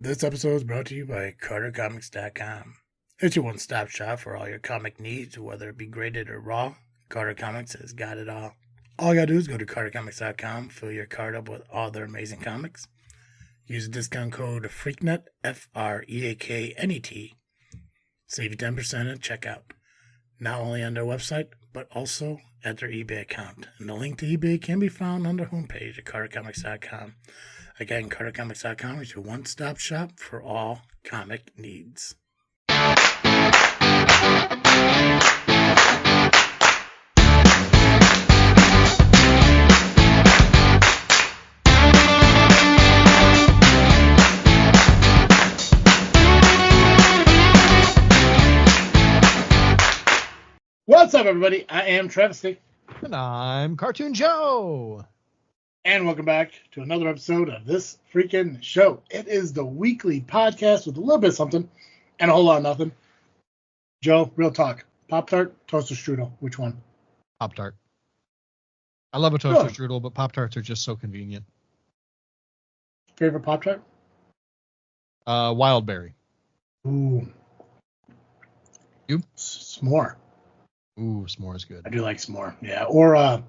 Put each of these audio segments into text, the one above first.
This episode is brought to you by CarterComics.com. It's your one-stop shop for all your comic needs, whether it be graded or raw. Carter Comics has got it all. All you gotta do is go to CarterComics.com, fill your card up with all their amazing comics. Use the discount code FREAKNET, FREAKNET. Save you 10% at checkout. Not only on their website, but also at their eBay account. And the link to eBay can be found on their homepage at CarterComics.com. Again, CarterComics.com is your one-stop shop for all comic needs. What's up, everybody? I am Travesty. And I'm Cartoon Joe. And welcome back to another episode of this freaking show. It is the weekly podcast with a little bit of something and a whole lot of nothing. Joe, real talk. Pop-Tart, toaster strudel, which one? Pop-Tart. I love a toaster strudel, but Pop-Tarts are just so convenient. Favorite Pop-Tart? Wild berry. Ooh. You? S'more. Ooh, s'more is good. I do like s'more, yeah. Or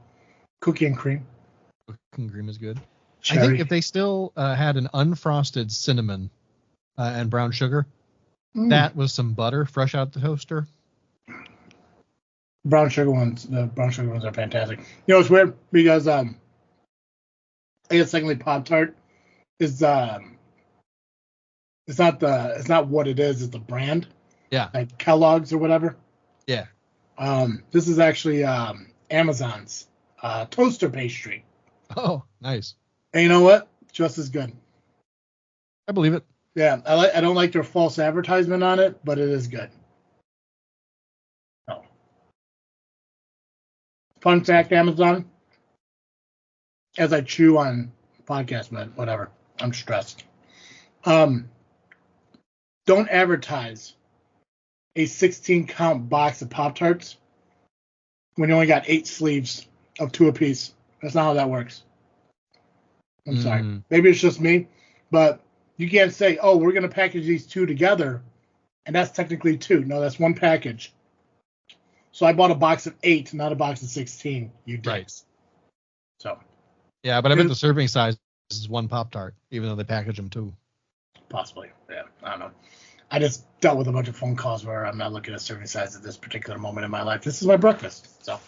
cookie and cream. Cookie and cream is good. Cherry. I think if they still had an unfrosted cinnamon and brown sugar, that was some butter fresh out the toaster. The brown sugar ones are fantastic. You know, it's weird because I guess secondly Pop-Tart is it's not what it is, it's the brand. Yeah. Like Kellogg's or whatever. Yeah. This is actually Amazon's toaster pastry. Oh, nice. And you know what? Just as good. I believe it. Yeah, I don't like their false advertisement on it, but it is good. Oh. Fun fact, Amazon. As I chew on podcast, but whatever. I'm stressed. Don't advertise a 16-count box of Pop-Tarts when you only got 8 sleeves of 2 apiece. That's not how that works. I'm sorry. Maybe it's just me, but you can't say, oh, we're going to package these 2 together, and that's technically 2. No, that's 1 package. So I bought a box of 8, not a box of 16. You dicks. Right. So. Yeah, but I bet the serving size is 1 Pop-Tart, even though they package them 2. Possibly. Yeah, I don't know. I just dealt with a bunch of phone calls where I'm not looking at serving size at this particular moment in my life. This is my breakfast. So.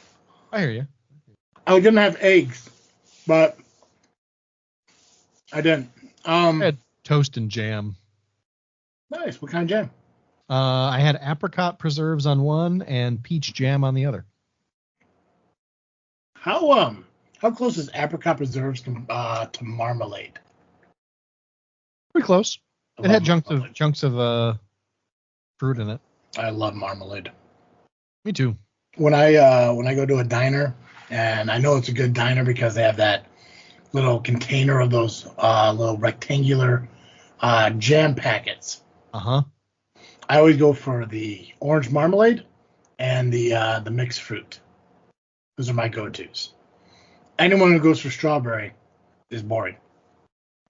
I hear you. I was going to have eggs, but I didn't. I had toast and jam. Nice. What kind of jam? I had apricot preserves on one and peach jam on the other. How close is apricot preserves to marmalade? Pretty close. It had chunks of fruit in it. I love marmalade. Me too. When I go to a diner, and I know it's a good diner because they have that little container of those little rectangular jam packets. Uh-huh. I always go for the orange marmalade and the mixed fruit. Those are my go-tos. Anyone who goes for strawberry is boring.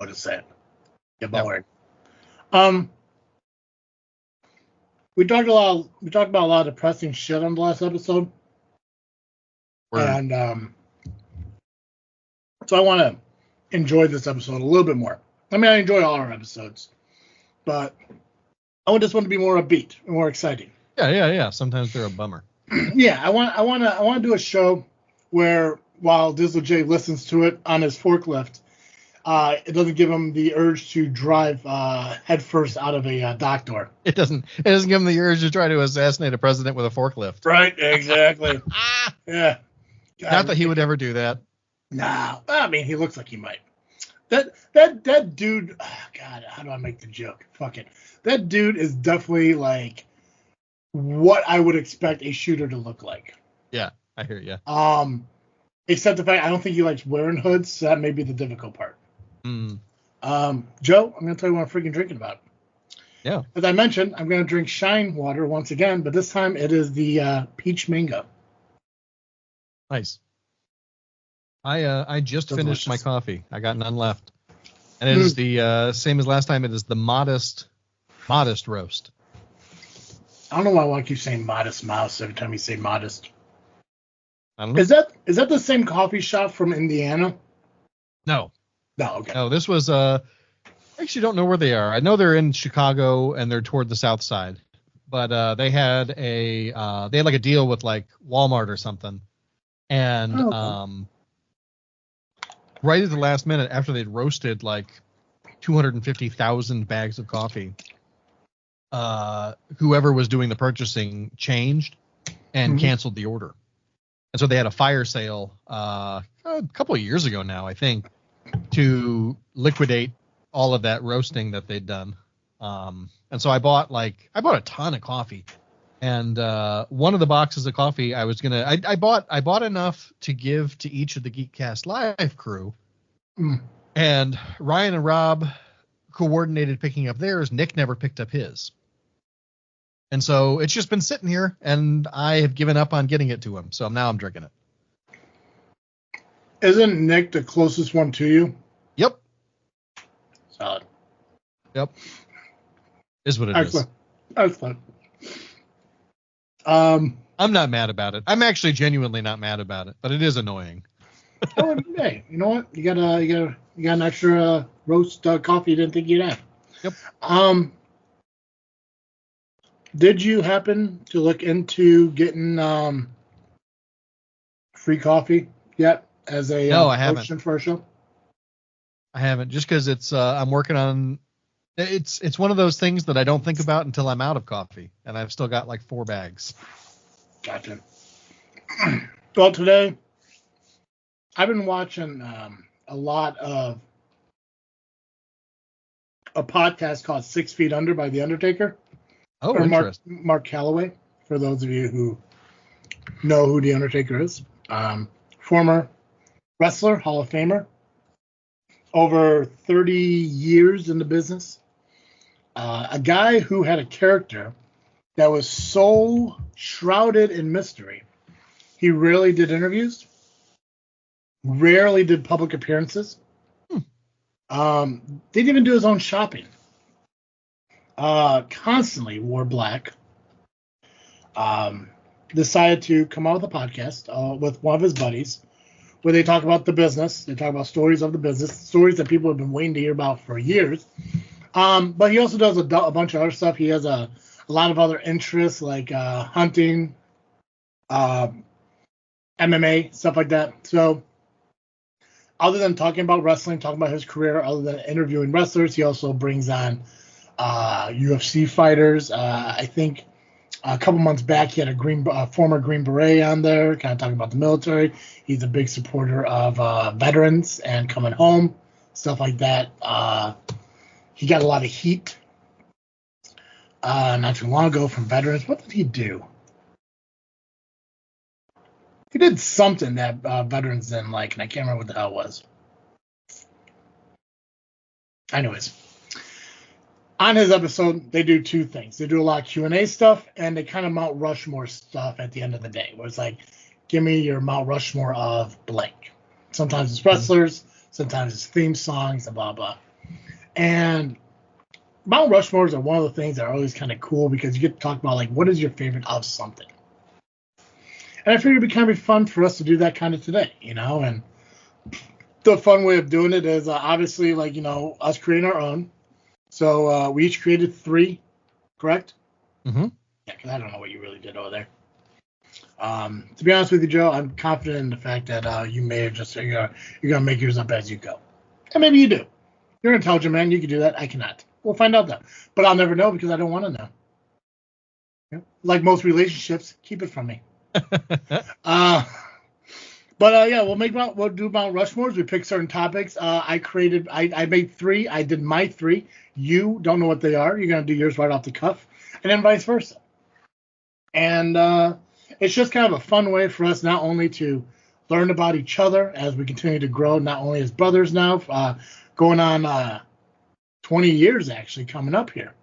I'll just say it. Get bored. We talked about a lot of depressing shit on the last episode. Word. And so I want to enjoy this episode a little bit more. I mean, I enjoy all our episodes, but I want this one to be more upbeat and more exciting. Yeah. Sometimes they're a bummer. Yeah, I want to do a show where while Dizzle J listens to it on his forklift, it doesn't give him the urge to drive headfirst out of a dock door. It doesn't give him the urge to try to assassinate a president with a forklift. Right, exactly. Yeah. God, not that he would ever do that. No, I mean he looks like he might. That dude. Oh God, how do I make the joke? Fuck it. That dude is definitely like what I would expect a shooter to look like. Yeah, I hear you. Except the fact I don't think he likes wearing hoods, so that may be the difficult part. Joe, I'm gonna tell you what I'm freaking drinking about. Yeah. As I mentioned, I'm gonna drink Shine water once again, but this time it is the peach mango. Nice. I just finished my coffee. I got none left. And it is the same as last time. It is the modest roast. I don't know why I keep saying Modest Mouse every time you say modest. I don't know. Is that the same coffee shop from Indiana? No. No, okay. No, this was I actually don't know where they are. I know they're in Chicago and they're toward the south side. But they had like a deal with like Walmart or something. And right at the last minute, after they'd roasted like 250,000 bags of coffee, whoever was doing the purchasing changed and canceled the order. And so they had a fire sale a couple of years ago now, I think, to liquidate all of that roasting that they'd done. And so I bought a ton of coffee. And one of the boxes of coffee I bought enough to give to each of the Geekcast Live crew. And Ryan and Rob coordinated picking up theirs. Nick never picked up his. And so it's just been sitting here, and I have given up on getting it to him. So now I'm drinking it. Isn't Nick the closest one to you? Yep. Solid. Yep. Is what it is. Excellent. I'm not mad about it. I'm actually genuinely not mad about it, but it is annoying. Hey, you know what? You got an extra roast coffee you didn't think you'd have. Yep. Did you happen to look into getting free coffee yet as a no, I haven't. For a show? I haven't, just because it's I'm working on. It's one of those things that I don't think about until I'm out of coffee, and I've still got like 4 bags. Gotcha. Well, today I've been watching a lot of a podcast called 6 Feet Under by The Undertaker. Oh, or interesting. Mark Calloway, for those of you who know who The Undertaker is. Former wrestler, Hall of Famer. Over 30 years in the business. A guy who had a character that was so shrouded in mystery. He rarely did interviews. Rarely did public appearances. Didn't even do his own shopping. Constantly wore black. Decided to come out with a podcast with one of his buddies where they talk about the business. They talk about stories of the business, stories that people have been waiting to hear about for years. But he also does a bunch of other stuff. He has a lot of other interests like hunting, MMA, stuff like that. So other than talking about wrestling, talking about his career, other than interviewing wrestlers, he also brings on UFC fighters. I think a couple months back, he had a former Green Beret on there, kind of talking about the military. He's a big supporter of veterans and coming home, stuff like that. He got a lot of heat not too long ago from veterans. What did he do? He did something that veterans didn't like, and I can't remember what the hell it was. Anyways, on his episode, they do 2 things. They do a lot of Q&A stuff, and they kind of Mount Rushmore stuff at the end of the day, where it's like, give me your Mount Rushmore of blank. Sometimes it's wrestlers, sometimes it's theme songs, and blah, blah. And Mount Rushmores are one of the things that are always kind of cool because you get to talk about, like, what is your favorite of something? And I figured it'd be kind of fun for us to do that kind of today, you know? And the fun way of doing it is obviously, like, you know, us creating our own. So we each created 3, correct? Mm-hmm. Yeah, because I don't know what you really did over there. To be honest with you, Joe, I'm confident in the fact that you may have just you're gonna make yours up as you go, and maybe you do. You're an intelligent man. You can do that. I cannot. We'll find out though. But I'll never know because I don't want to know. Yeah. Like most relationships, keep it from me. But yeah, we'll do Mount Rushmores. We pick certain topics. I made 3. I did my 3. You don't know what they are. You're gonna do yours right off the cuff, and then vice versa. And it's just kind of a fun way for us not only to learn about each other as we continue to grow, not only as brothers now, going on 20 years actually coming up here.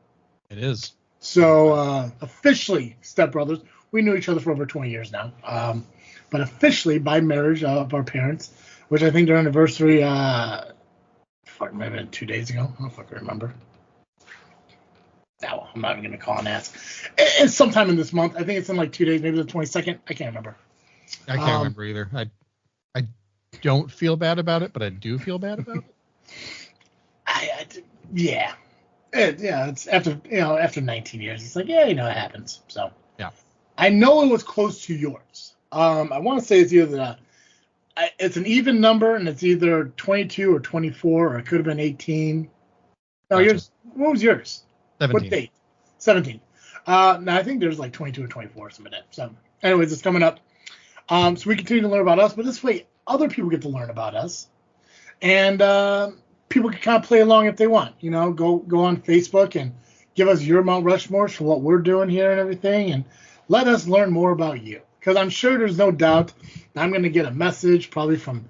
It is. So officially stepbrothers. We knew each other for over 20 years now. But officially by marriage of our parents, which I think their anniversary fuck, maybe 2 days ago. I don't fucking remember. No, I'm not even gonna call and ask. It's sometime in this month. I think it's in like 2 days, maybe the 22nd. I can't remember. I can't remember either. I don't feel bad about it, but I do feel bad about it. Yeah. It's after 19 years. It's like, it happens. So yeah. I know it was close to yours. I want to say it's either it's an even number, and it's either 22 or 24, or it could have been 18. No, gotcha. What was yours? 17. What date? 17. Now I think there's like 22 and 24 or something like that. So, anyways, it's coming up. So we continue to learn about us, but this way other people get to learn about us, and people can kind of play along if they want. Go on Facebook and give us your Mount Rushmores for what we're doing here and everything, and let us learn more about you. Because I'm sure there's no doubt that I'm going to get a message probably from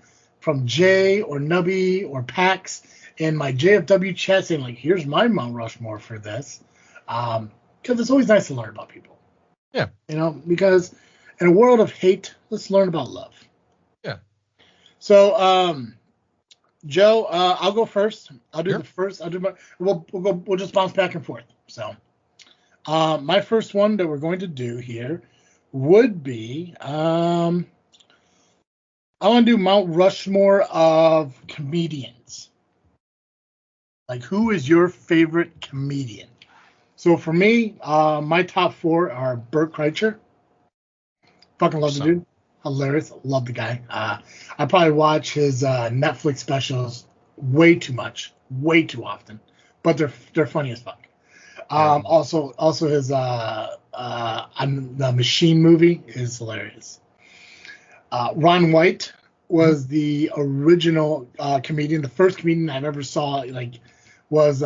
Jay or Nubby or Pax in my JFW chat saying, like, here's my Mount Rushmore for this. Because it's always nice to learn about people. Yeah. Because in a world of hate, let's learn about love. Yeah. So, Joe, I'll go first. I'll do the first. We'll just bounce back and forth. So, my first one that we're going to do here would be I want to do Mount Rushmore of comedians. Like, who is your favorite comedian? So for me, my top 4 are Bert Kreischer. Fucking love the dude. Hilarious. Love the guy. I probably watch his Netflix specials way too much, way too often, but they're funny as fuck. Also his the Machine movie is hilarious. Ron White was the original comedian. The first comedian I've ever saw was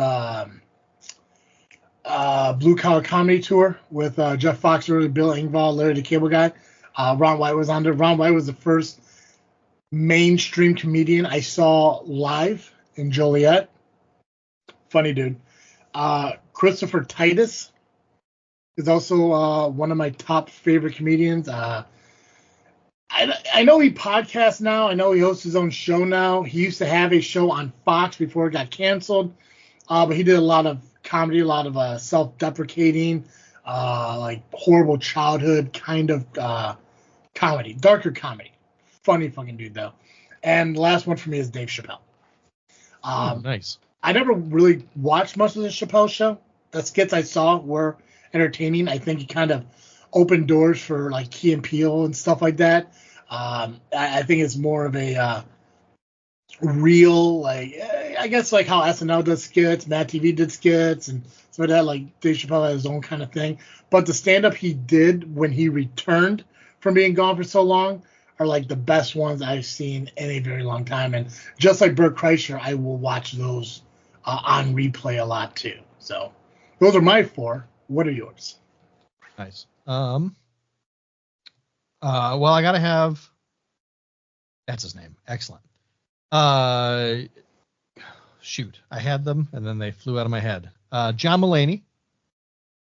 Blue Collar Comedy Tour with Jeff Foxworthy, Bill Engvall, Larry the Cable Guy. Ron White was on there. Ron White was the first mainstream comedian I saw live in Joliet. Funny dude. Christopher Titus is also one of my top favorite comedians. I know he podcasts now. I know he hosts his own show now. He used to have a show on Fox before it got canceled. But he did a lot of comedy, a lot of self-deprecating, like horrible childhood kind of comedy, darker comedy. Funny fucking dude, though. And the last one for me is Dave Chappelle. Nice. I never really watched much of the Chappelle show. The skits I saw were entertaining. I think he kind of opened doors for like Key and Peele and stuff like that. I think it's more of a real, like, I guess like how SNL does skits, Mad TV did skits, and so that, like Dave Chappelle had his own kind of thing. But the stand-up he did when he returned from being gone for so long are like the best ones I've seen in a very long time. And just like Bert Kreischer, I will watch those on replay a lot too. So those are my 4. What are yours? Nice. Well, I gotta have. That's his name. Excellent. Shoot, I had them and then they flew out of my head. John Mulaney.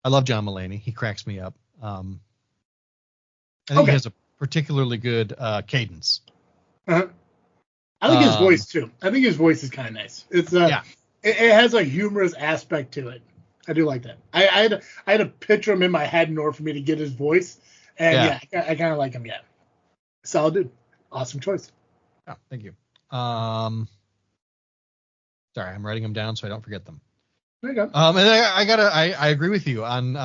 I love John Mulaney. He cracks me up. I think he has a particularly good cadence. I like his voice too. I think his voice is kind of nice. It's it has a humorous aspect to it. I do like that. I had to picture him in my head in order for me to get his voice, and I kind of like him. Yeah, solid dude. Awesome choice. Oh, thank you. Sorry, I'm writing them down so I don't forget them. There you go. And I agree with you on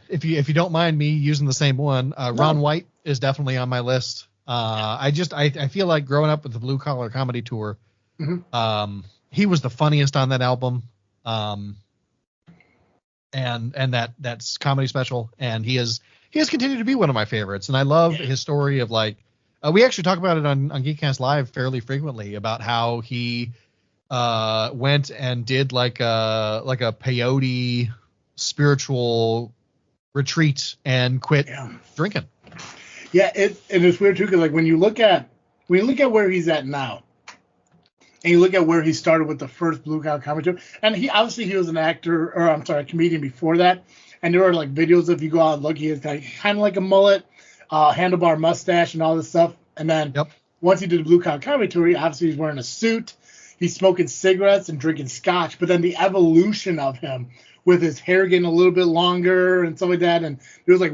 if you don't mind me using the same one. Ron White is definitely on my list. I feel like growing up with the Blue Collar Comedy Tour, he was the funniest on that album. And that's comedy special, and he has continued to be one of my favorites. And I love his story of like we actually talk about it on Geekcast Live fairly frequently about how he went and did like a peyote spiritual retreat and quit drinking. Yeah, it's weird too because like when you look at where he's at now, and you look at where he started with the first Blue Collar Comedy Tour, and he was an actor, or I'm sorry, a comedian before that. And there are like videos, if you go out and look, he has kind of like a mullet, handlebar mustache, and all this stuff. And then once he did the Blue Collar Comedy Tour, he obviously was wearing a suit. he's smoking cigarettes and drinking scotch, but then the evolution of him with his hair getting a little bit longer and stuff like that. And there was like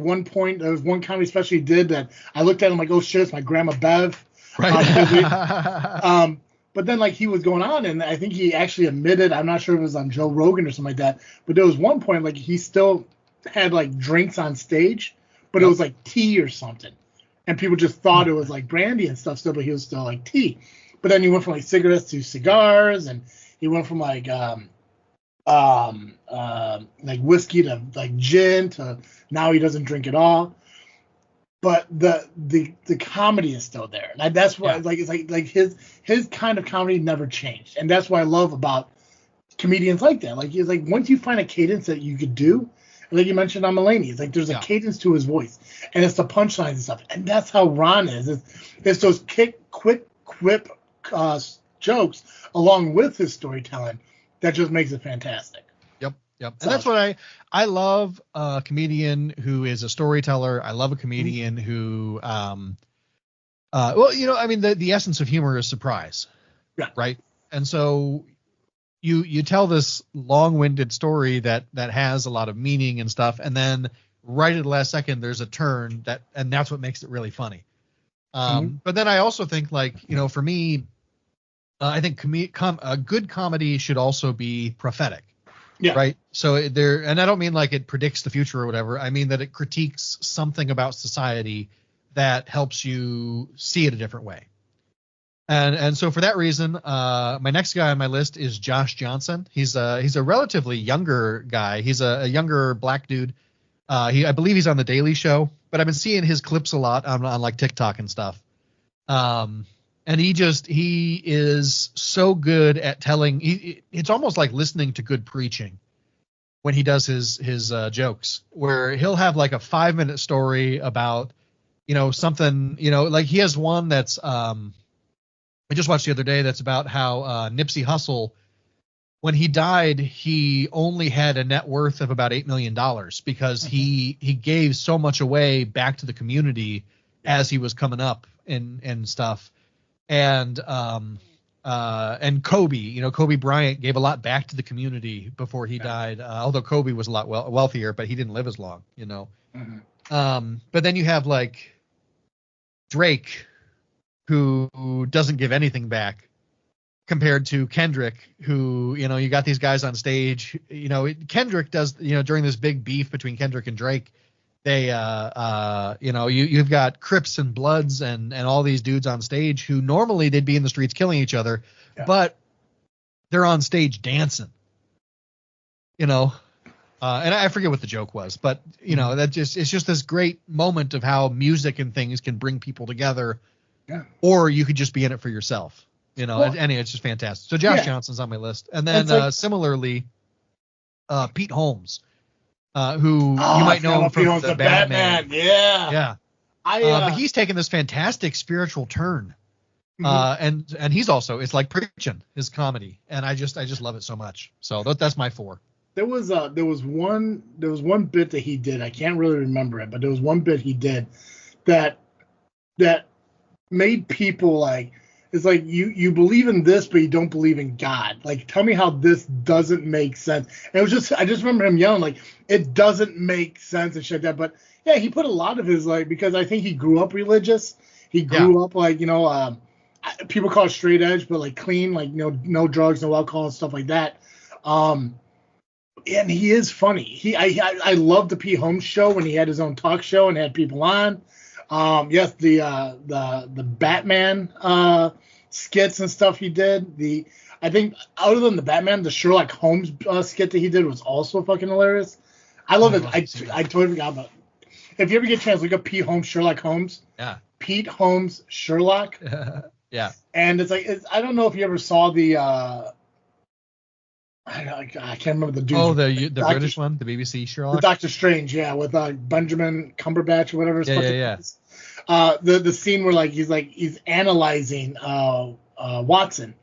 there was one comedy special he did that I looked at him like, oh shit, it's my grandma Bev. Right. But then like he was going on, and I think he actually admitted, I'm not sure if it was on Joe Rogan or something like that, but there was one point like he still had like drinks on stage, but it was like tea or something. And people just thought it was like brandy and stuff still, but he was still like tea. But then he went from like cigarettes to cigars, and he went from like whiskey to like gin to now he doesn't drink at all. But the comedy is still there. And that's why it's like his kind of comedy never changed. And that's what I love about comedians like that. Like he's like, once you find a cadence that you could do, like you mentioned on Mulaney, it's like there's a cadence to his voice, and it's the punchlines and stuff. And that's how Ron is. It's those quick quip jokes along with his storytelling that just makes it fantastic. Yep. And that's what I love a comedian who is a storyteller. I love a comedian who, the essence of humor is surprise. Yeah. Right. And so you tell this long-winded story that has a lot of meaning and stuff. And then right at the last second, there's a turn and that's what makes it really funny. But then I also think for me, I think a good comedy should also be prophetic. Yeah. Right. So and I don't mean like it predicts the future or whatever. I mean that it critiques something about society that helps you see it a different way. And so for that reason, my next guy on my list is Josh Johnson. He's a relatively younger guy. He's a younger black dude. I believe he's on the Daily Show, but I've been seeing his clips a lot on like TikTok and stuff. And he is so good at telling. It's almost like listening to good preaching when he does his jokes, where he'll have like a 5-minute story about, something, like he has one that's, I just watched the other day that's about how Nipsey Hussle, when he died, he only had a net worth of about $8 million because he gave so much away back to the community as he was coming up and stuff. And Kobe, Kobe Bryant gave a lot back to the community before he died. Although Kobe was a lot wealthier, but he didn't live as long, But then you have like Drake, who doesn't give anything back compared to Kendrick, who, you got these guys on stage, Kendrick does, during this big beef between Kendrick and Drake, they, you've got Crips and Bloods and all these dudes on stage who normally they'd be in the streets killing each other, but they're on stage dancing, and I forget what the joke was, but it's just this great moment of how music and things can bring people together, or you could just be in it for yourself, anyway, it's just fantastic. So Josh Johnson's on my list. And then similarly, Pete Holmes. Who you might know him from the Batman. Yeah. But he's taken this fantastic spiritual turn. And he's also, it's like preaching his comedy. And I just love it so much. So that's my 4. There was one bit that he did. I can't really remember it, but there was one bit he did that made people like, it's like you believe in this, but you don't believe in God. Like, tell me how this doesn't make sense. And I just remember him yelling like, it doesn't make sense and shit like that. But yeah, he put a lot of his because I think he grew up religious. He grew up like people call it straight edge, but like clean, like no drugs, no alcohol and stuff like that. And he is funny. I love the Pete Holmes show when he had his own talk show and had people on. Yes, the Batman skits and stuff he did. I think other than the Batman, the Sherlock Holmes skit that he did was also fucking hilarious. I love it. I totally forgot about it. If you ever get a chance, look up Pete Holmes, Sherlock Holmes. Yeah. Pete Holmes, Sherlock. Yeah. And it's like I don't know if you ever saw the I can't remember the dude. Oh, the British one, the BBC Sherlock. The Doctor Strange, with Benjamin Cumberbatch or whatever. Yeah. The scene where he's analyzing Watson,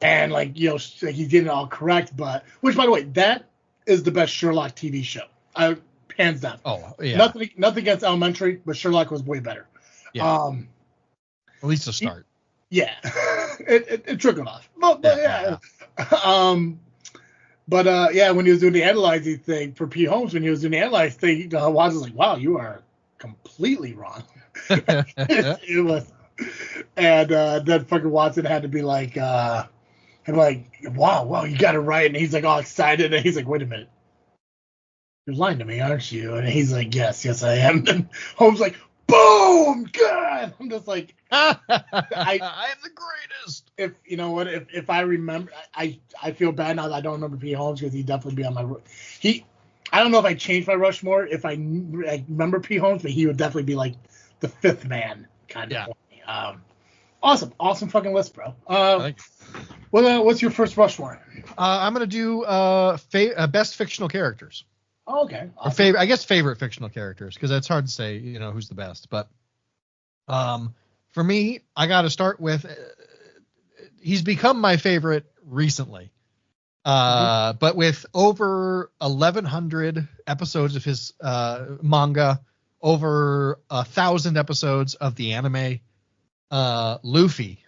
and he's getting it all correct. But which, by the way, that is the best Sherlock TV show, hands down. Oh yeah. Nothing against Elementary, but Sherlock was way better. Yeah. At least a start. Yeah, it trickled off. But yeah. Yeah, when he was doing the analyzing thing for P. Holmes, when he was doing the analyzing thing, Watts was like, "Wow, you are completely wrong." It was, and then fucking Watson had to be like, "Wow, you got it right," and he's like all excited, and he's like, "Wait a minute, you're lying to me, aren't you?" And he's like, "Yes, I am." And Holmes like, "Boom, good." I'm just like, I am the greatest. If you know what, if I remember, I feel bad now that I don't remember P. Holmes because he'd definitely be on my. I don't know if I changed my Rushmore if I remember P. Holmes, but he would definitely be like the fifth man kind of. Yeah. Awesome fucking list, bro. What's your first Rushmore? I'm gonna do best fictional characters. Oh, okay. Awesome. Or I guess favorite fictional characters, because it's hard to say, who's the best. But for me, I got to start with. He's become my favorite recently. But with over 1,100 episodes of his manga, over 1,000 episodes of the anime, Luffy,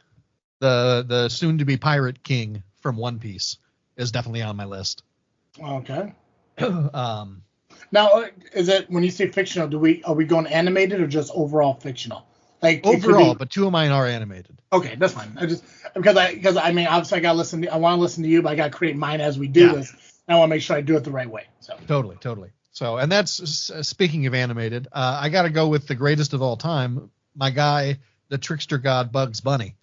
the soon-to-be pirate king from One Piece, is definitely on my list. Okay. Now, is it when you say fictional? Are we going animated or just overall fictional? Like overall, but two of mine are animated. Okay, that's fine. Because I mean, obviously I want to listen to you, but I got to create mine as we do this. And I want to make sure I do it the right way. So totally. So, and that's speaking of animated. I got to go with the greatest of all time, my guy, the trickster god Bugs Bunny.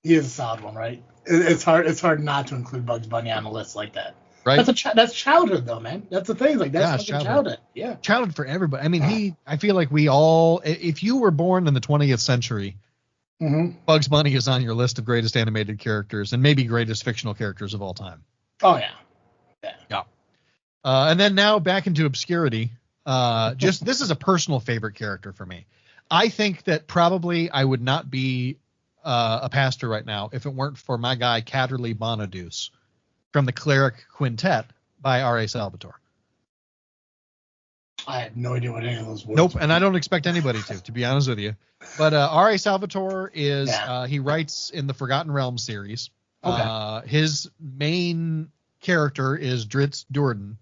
He is a solid one, right? It's hard not to include Bugs Bunny on a list like that. Right. That's childhood though, man. That's the thing. Like that's childhood. Yeah. Childhood for everybody. I mean, I feel like we all, if you were born in the 20th century, Bugs Bunny is on your list of greatest animated characters and maybe greatest fictional characters of all time. Oh yeah. And then now back into obscurity. This is a personal favorite character for me. I think that probably I would not be a pastor right now if it weren't for my guy Catterley Bonaduce from the Cleric Quintet by R.A. Salvatore. I have no idea what any of those words Nope, and I don't expect anybody to be honest with you. But R.A. Salvatore is he writes in the Forgotten Realms series. Okay. His main character is Dritz Do'Urden,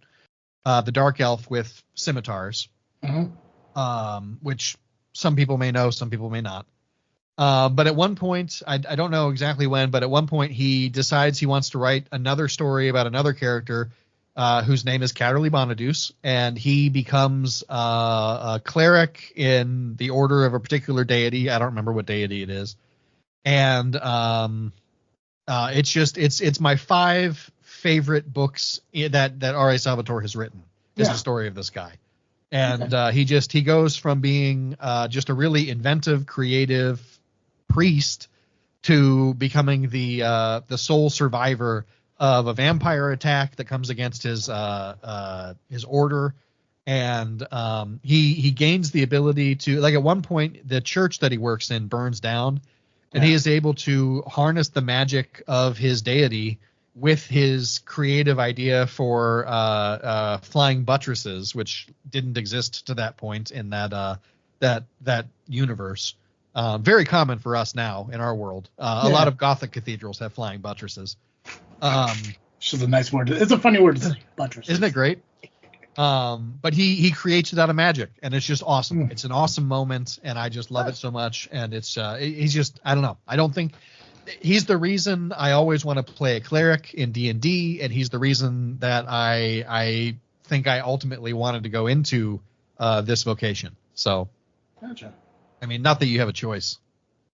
the dark elf with scimitars, which some people may know, some people may not. But at one point, I don't know exactly when, but at one point he decides he wants to write another story about another character whose name is Catterley Bonaduce, and he becomes a cleric in the order of a particular deity. I don't remember what deity it is. And it's my 5 favorite books that R.A. Salvatore has written is the story of this guy. And he goes from being just a really inventive, creative priest to becoming the sole survivor of a vampire attack that comes against his order, and he gains the ability to, like, at one point the church that he works in burns down, and he is able to harness the magic of his deity with his creative idea for flying buttresses, which didn't exist to that point in that universe. Very common for us now in our world. A lot of Gothic cathedrals have flying buttresses. Which is a nice word. It's a funny word to say, buttresses. Isn't it great? But he creates it out of magic, and it's just awesome. It's an awesome moment, and I just love it so much. And it's he's just, I don't know. I don't think he's the reason I always want to play a cleric in D&D, and he's the reason that I think I ultimately wanted to go into this vocation. So, gotcha. I mean, not that you have a choice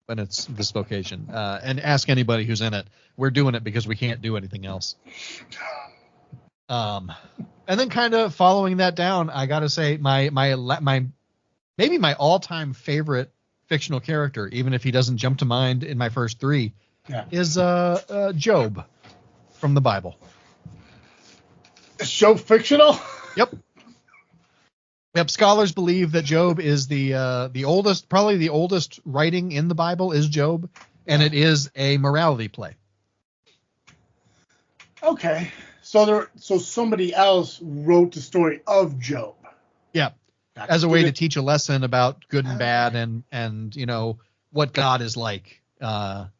when it's this vocation. And ask anybody who's in it. We're doing it because we can't do anything else. And then kind of following that down, I got to say my maybe my all-time favorite fictional character, even if he doesn't jump to mind in my first 3, is Job from the Bible. Is Job fictional? Yep. Scholars believe that Job is the oldest, probably the oldest writing in the Bible is Job, and it is a morality play. Okay, so somebody else wrote the story of Job. Yeah, as a way to teach a lesson about good and bad, and what God is like. Gotcha.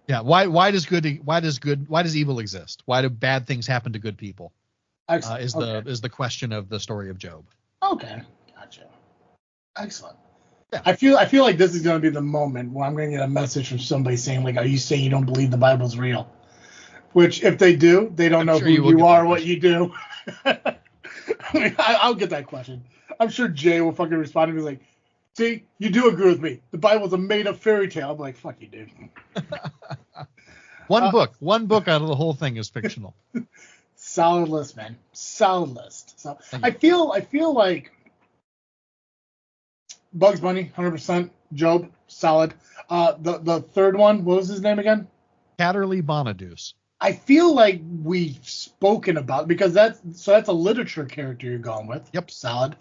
Yeah. Why does evil exist? Why do bad things happen to good people? Is the question of the story of Job. Okay. Gotcha. Excellent. Yeah. I feel like this is going to be the moment where I'm going to get a message from somebody saying, like, are you saying you don't believe the Bible's real? Which, if they do, they don't know who you are or what you do. I mean, I'll get that question. I'm sure Jay will fucking respond and be like, see, you do agree with me. The Bible's a made-up fairy tale. I'm like, fuck you, dude. One book out of the whole thing is fictional. Solid list, man. Solid list. So I feel like Bugs Bunny, 100%. Job, solid. The third one, what was his name again? Catterley Bonaduce. I feel like we've spoken about, because that's a literature character you're going with. Yep. Solid.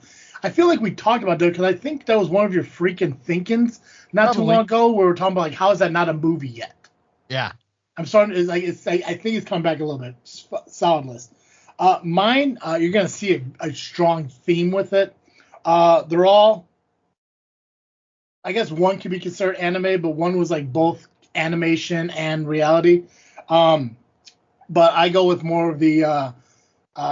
I feel like we talked about that because I think that was one of your freaking thinkings not too long ago where we were talking about, like, how is that not a movie yet? Yeah. I'm starting. I think it's coming back a little bit. Solid list. Mine, you're gonna see a strong theme with it. They're all, I guess one could be considered anime, but one was like both animation and reality. But I go with more of the.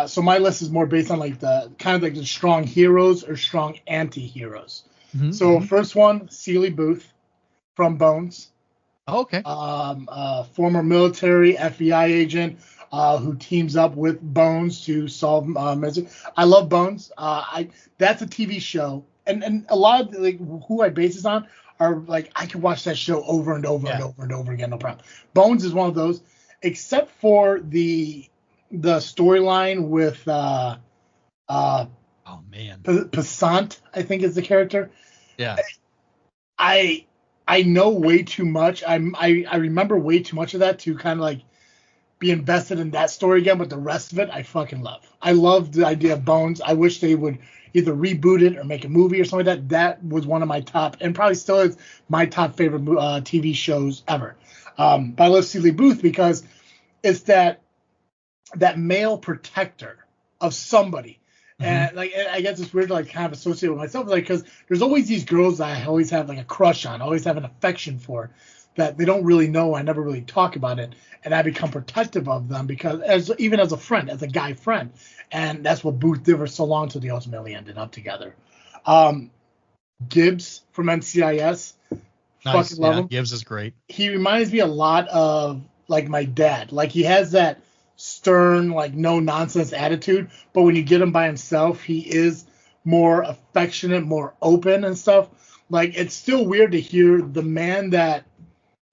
So my list is more based on like the kind of like the strong heroes or strong anti-heroes. Mm-hmm, so first one, Seeley Booth from Bones. Oh, okay. Former military FBI agent who teams up with Bones to solve mystery. I love Bones. That's a TV show, and a lot of like who I base this on are like I could watch that show over and over and over and over again, no problem. Bones is one of those, except for the storyline with Passant, I think is the character. Yeah. I know way too much. I remember way too much of that to kind of like be invested in that story again, but the rest of it I fucking love. I love the idea of Bones. I wish they would either reboot it or make a movie or something like that. That was one of my top, and probably still is my top favorite TV shows ever. But I love Seeley Booth because it's that male protector of somebody. And like, I guess it's weird to like kind of associate with myself, like, because there's always these girls that I always have like a crush on, always have an affection for, that they don't really know. I never really talk about it, and I become protective of them because even as a friend, as a guy friend, and that's what Booth did for so long till they ultimately ended up together. Gibbs from NCIS, nice. Fucking love him. Gibbs is great. He reminds me a lot of like my dad. Like he has that stern, like no nonsense attitude, but when you get him by himself, he is more affectionate, more open and stuff. Like it's still weird to hear the man that,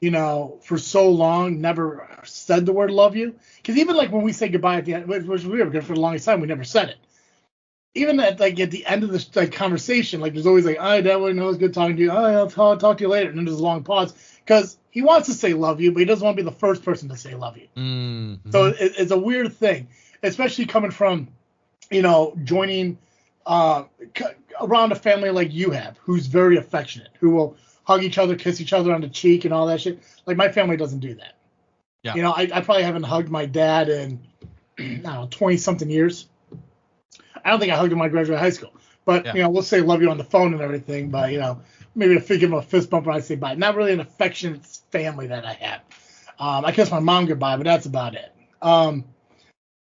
you know, for so long never said the word love you. Because even like when we say goodbye at the end, which was weird because for the longest time we never said it. Even at like at the end of this like conversation, like there's always like, "All right, Dad, it was good talking to you. I'll talk to you later." And then there's a long pause because he wants to say love you, but he doesn't want to be the first person to say love you. Mm-hmm. So it's a weird thing, especially coming from, you know, joining around a family like you have, who's very affectionate, who will hug each other, kiss each other on the cheek, and all that shit. Like my family doesn't do that. Yeah. You know, I probably haven't hugged my dad in I don't know 20-something years. I don't think I hugged him when I graduated high school. But, you know, we'll say love you on the phone and everything. But, you know, maybe if I give him a fist bump when I say bye. Not really an affectionate family that I have. I kiss my mom goodbye, but that's about it.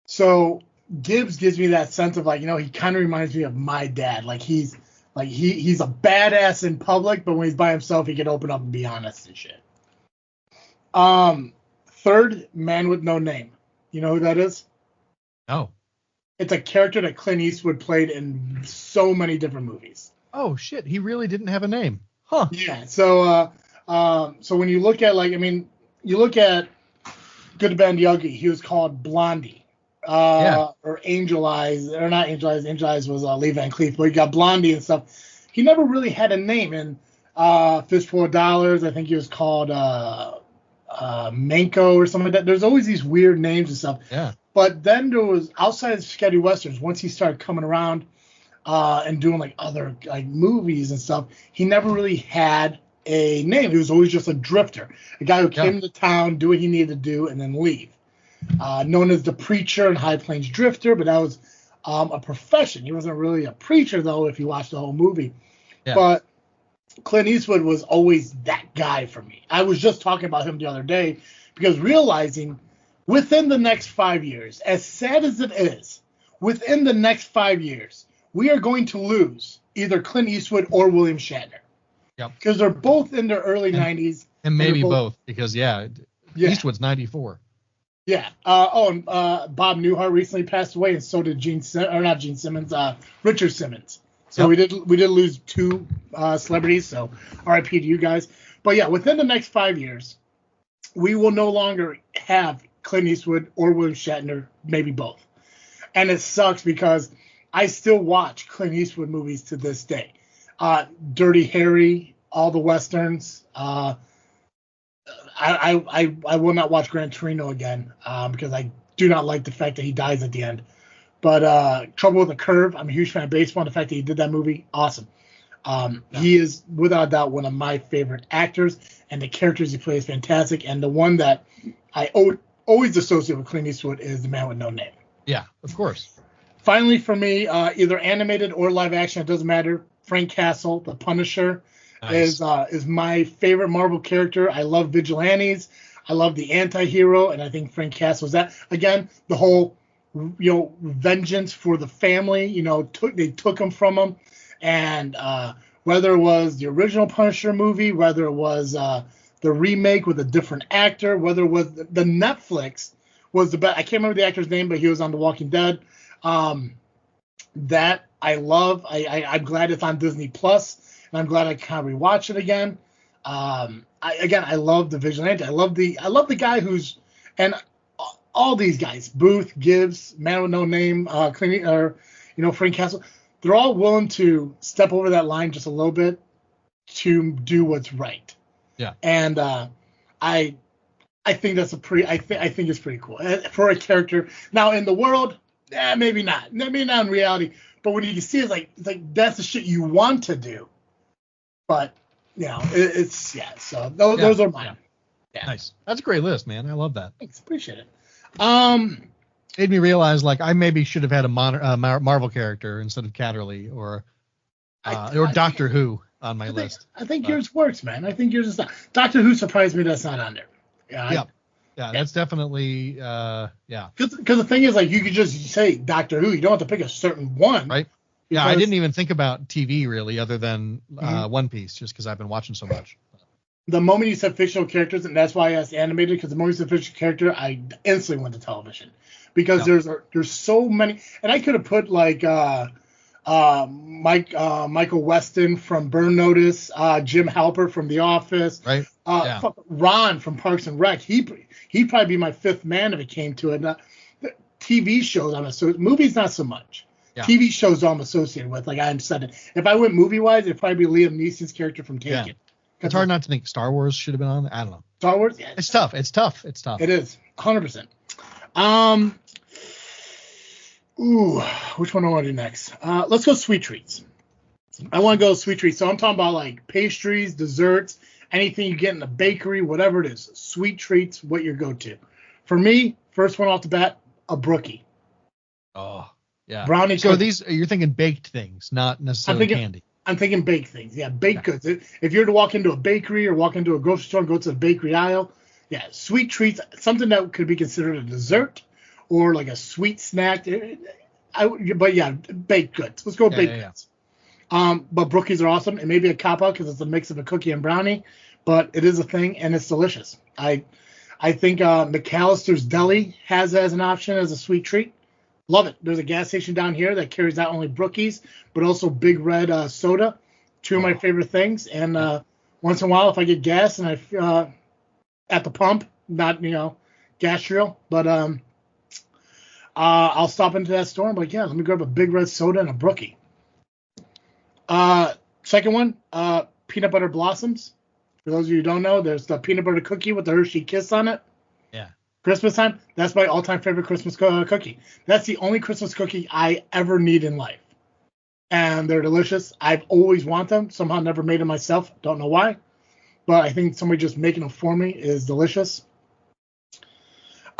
So Gibbs gives me that sense of, like, you know, he kind of reminds me of my dad. Like, he's a badass in public, but when he's by himself, he can open up and be honest and shit. Third, Man with No Name. You know who that is? No. It's a character that Clint Eastwood played in so many different movies. Oh shit, he really didn't have a name. Huh. Yeah. So when you look at, like, I mean, you look at Good, the Bad, and the Ugly, he was called Blondie. Or Angel Eyes, or not Angel Eyes. Angel Eyes was Lee Van Cleef, but he got Blondie and stuff. He never really had a name. In Fistful of Dollars, I think he was called Manko or something like that. There's always these weird names and stuff. Yeah. But then there was, outside of spaghetti westerns, once he started coming around and doing like other like movies and stuff, he never really had a name. He was always just a drifter, a guy who came to town, do what he needed to do, and then leave. Known as the Preacher and High Plains Drifter, but that was a profession. He wasn't really a preacher though, if you watch the whole movie. Yeah. But Clint Eastwood was always that guy for me. I was just talking about him the other day because realizing within the next 5 years, as sad as it is, within the next 5 years, we are going to lose either Clint Eastwood or William Shatner. Yep. Because they're both in their early 90s. And maybe both, because, Eastwood's 94. Yeah. And Bob Newhart recently passed away, and so did Richard Simmons. So we did lose two celebrities, so RIP to you guys. But yeah, within the next 5 years, we will no longer have Clint Eastwood or William Shatner, maybe both. And it sucks because I still watch Clint Eastwood movies to this day. Dirty Harry, all the westerns. I will not watch Gran Torino again because I do not like the fact that he dies at the end. But Trouble with a Curve, I'm a huge fan of baseball. And the fact that he did that movie, awesome. He is, without a doubt, one of my favorite actors, and the characters he plays fantastic. And the one that I always associate with Clint Eastwood is The Man with No Name. Yeah, of course. Finally, for me, either animated or live action, it doesn't matter. Frank Castle, the Punisher, is my favorite Marvel character. I love vigilantes. I love the anti-hero, and I think Frank Castle is that. Again, the whole vengeance for the family. They took him from him, and whether it was the original Punisher movie, whether it was the remake with a different actor, whether it was the Netflix was the best. I can't remember the actor's name, but he was on The Walking Dead. That I love. I'm glad it's on Disney Plus, and I'm glad I can rewatch it again. I love the vigilante. I love the guy who's, and all these guys, Booth, Gibbs, Man with No Name, Frank Castle. They're all willing to step over that line just a little bit to do what's right. Yeah. And I think that's I think it's pretty cool for a character. Now in the world, maybe not in reality. But when you can see it's like that's the shit you want to do. But it's So those are mine. Yeah. Nice. That's a great list, man. I love that. Thanks, appreciate it. Made me realize I maybe should have had a Marvel character instead of Catterley or Doctor Who on my list. I think yours works, man. I think yours is not. Doctor Who surprised me that's not on there. Yeah, that's definitely Because the thing is, you could just say Doctor Who. You don't have to pick a certain one, right? Yeah, I didn't even think about TV really, other than One Piece, just because I've been watching so much. The moment you said fictional characters, and that's why I asked animated, because the moment you said fictional character, I instantly went to television. Because there's so many, and I could have put Michael Weston from Burn Notice, Jim Halpert from The Office, right? Ron from Parks and Rec. He'd probably be my fifth man if it came to it. The TV shows I'm associated, movies not so much. Yeah. TV shows I'm associated with, like I said, if I went movie wise, it'd probably be Liam Neeson's character from Taken. Yeah. It's hard not to think Star Wars should have been on. I don't know. Star Wars, yeah. It's tough. It is 100%. Which one do I want to do next? Let's go sweet treats. I want to go sweet treats. So I'm talking about pastries, desserts, anything you get in a bakery, whatever it is. Sweet treats, what your go-to. For me, first one off the bat, a brookie. Oh, yeah. Brownie. So you're thinking baked things, not necessarily candy. I'm thinking baked things. Yeah, baked goods. If you're to walk into a bakery or walk into a grocery store and go to the bakery aisle, sweet treats, something that could be considered a dessert or a sweet snack. Baked goods. Let's go with baked goods. But brookies are awesome. It may be a cop-out because it's a mix of a cookie and brownie, but it is a thing, and it's delicious. I think McAllister's Deli has it as an option as a sweet treat. Love it. There's a gas station down here that carries not only brookies, but also Big Red soda. Two of my favorite things. And once in a while, if I get gas and I at the pump, not, gas reel, but I'll stop into that store and be like, let me grab a Big Red soda and a brookie. Second one, peanut butter blossoms. For those of you who don't know, there's the peanut butter cookie with the Hershey Kiss on it. Yeah. Christmas time, that's my all-time favorite Christmas cookie. That's the only Christmas cookie I ever need in life. And they're delicious. I've always wanted them. Somehow never made them myself. Don't know why. But I think somebody just making them for me is delicious.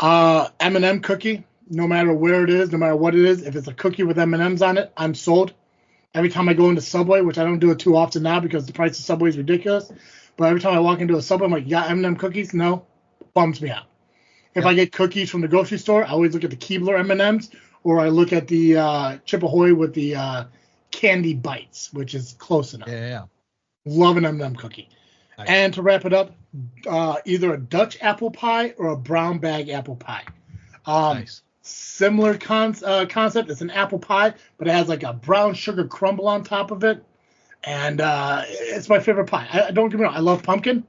M&M cookie, no matter where it is, no matter what it is, if it's a cookie with M&Ms on it, I'm sold. Every time I go into Subway, which I don't do it too often now because the price of Subway is ridiculous, but every time I walk into a Subway, I'm like, "Yeah, M&M cookies?" No, bums me out. If I get cookies from the grocery store, I always look at the Keebler M&Ms, or I look at the Chip Ahoy with the candy bites, which is close enough. Yeah. Love an M&M cookie. Nice. And to wrap it up, either a Dutch apple pie or a brown bag apple pie. Nice. Similar concept. It's an apple pie, but it has like a brown sugar crumble on top of it. And it's my favorite pie. Don't get me wrong. I love pumpkin.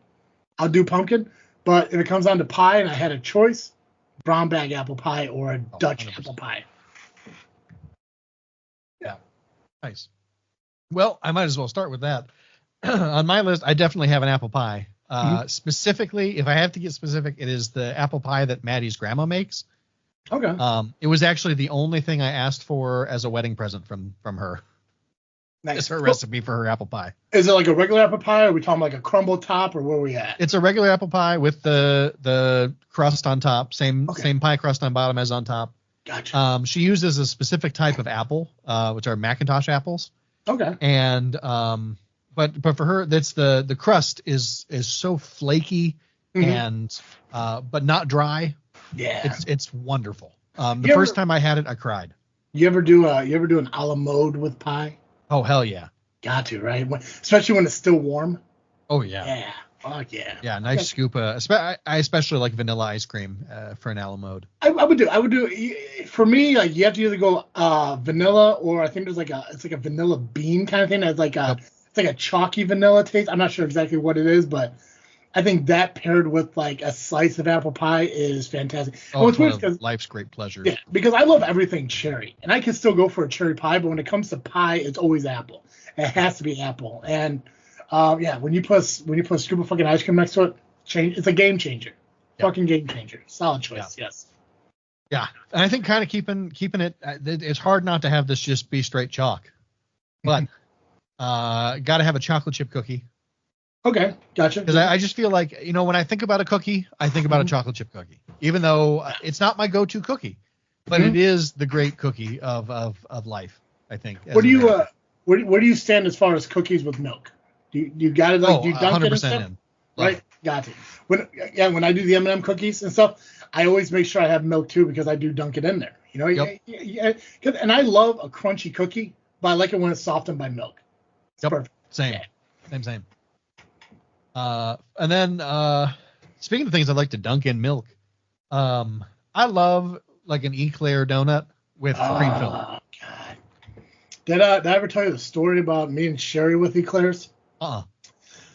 I'll do pumpkin. But if it comes down to pie and I had a choice, brown bag apple pie or a Dutch 100%. apple pie. Yeah. Nice. Well, I might as well start with that. On my list, I definitely have an apple pie. Specifically, if I have to get specific, it is the apple pie that Maddie's grandma makes. Okay. It was actually the only thing I asked for as a wedding present from her. Nice. It's her recipe for her apple pie. Is it like a regular apple pie, or are we talking like a crumble top, or where are we at? It's a regular apple pie with the crust on top, same pie crust on bottom as on top. Gotcha. She uses a specific type of apple, which are Macintosh apples. Okay. And but for her, that's the crust is so flaky and but not dry. Yeah. It's wonderful. The first time I had it, I cried. You ever do an a la mode with pie? Oh hell yeah. Got to, right? Especially when it's still warm. Oh yeah. Yeah. Fuck yeah. Yeah, nice scoop. I especially like vanilla ice cream for an a la mode. I would do. For me, like you have to either go vanilla, or I think there's it's like a vanilla bean kind of thing. That's like it's like a chalky vanilla taste. I'm not sure exactly what it is, but I think that paired with like a slice of apple pie is fantastic. Oh, it's one of life's great pleasures. Yeah, because I love everything cherry, and I can still go for a cherry pie, but when it comes to pie, it's always apple. It has to be apple, and when you put a scoop of fucking ice cream next to it, it's a game changer. Yeah. Fucking game changer. Solid choice. Yeah. Yes. Yeah, and I think kind of keeping it. It's hard not to have this just be straight chalk, but got to have a chocolate chip cookie. Okay, gotcha. Because I just feel like, when I think about a cookie, I think about a chocolate chip cookie, even though it's not my go-to cookie, but it is the great cookie of life, I think. Where do you stand as far as cookies with milk? Do you got it do you dunk 100% it and stuff? in. Right, got it. When I do the M&M cookies and stuff, I always make sure I have milk too because I do dunk it in there. And I love a crunchy cookie, but I like it when it's softened by milk. It's perfect. Same. Yeah. Same. And then speaking of things I like to dunk in milk, I love like an eclair donut with cream filling. Oh God! Did I ever tell you the story about me and Sherry with eclairs?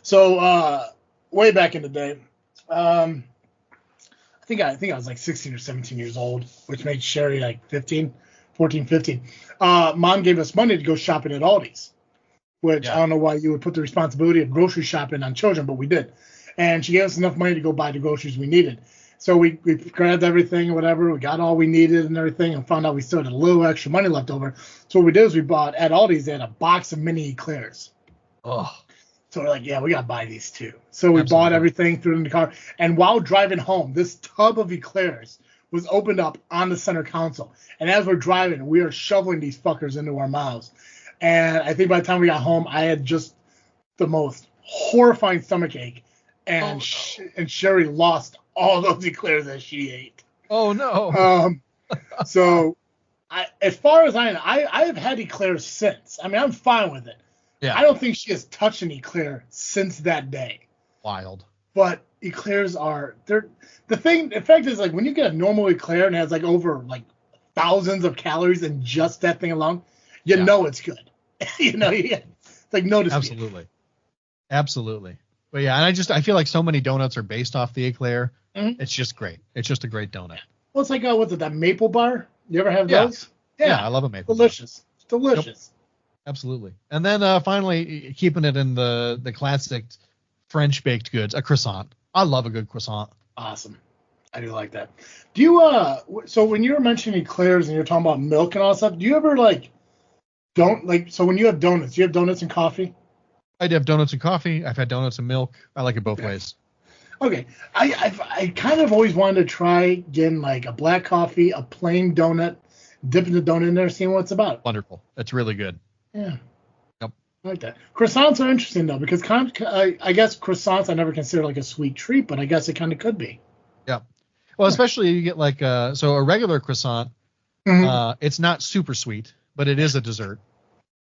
So way back in the day, I think I was like 16 or 17 years old, which made Sherry like 15. Mom gave us money to go shopping at Aldi's. Which I don't know why you would put the responsibility of grocery shopping on children, but we did. And she gave us enough money to go buy the groceries we needed. So we grabbed everything or whatever. We got all we needed and everything and found out we still had a little extra money left over. So what we did is we bought at Aldi's, they had a box of mini eclairs. Oh. So we're like, yeah, we got to buy these too. So we bought everything, threw it in the car. And while driving home, this tub of eclairs was opened up on the center console. And as we're driving, we are shoveling these fuckers into our mouths. And I think by the time we got home, I had just the most horrifying stomachache, and and Sherry lost all those eclairs that she ate. Oh no! So, as far as I know, I have had eclairs since. I mean, I'm fine with it. Yeah. I don't think she has touched an eclair since that day. Wild. But eclairs the fact is, like, when you get a normal eclair and it has like over like thousands of calories in just that thing alone, you know it's good. It's like no dispute. Absolutely. But yeah, and I feel like so many donuts are based off the eclair. It's just great. It's just a great donut. Well, it's like what's it, that maple bar? You ever have those? Yeah, I love a maple. Delicious. Bar. It's delicious. Yep. Absolutely. And then finally, keeping it in the classic French baked goods, a croissant. I love a good croissant. Awesome. I do like that. Do you so when you were mentioning eclairs and you're talking about milk and all that stuff, do you ever so when you have donuts, do you have donuts and coffee? I'd have donuts and coffee. I've had donuts and milk. I like it both ways. Okay. I kind of always wanted to try getting like a black coffee, a plain donut, dipping the donut in there, seeing what it's about. Wonderful. That's really good. Yeah. I like that. Croissants are interesting though, because I guess croissants I never consider like a sweet treat, but I guess it kind of could be. Yeah. Well, especially you get like so a regular croissant. It's not super sweet, but it is a dessert.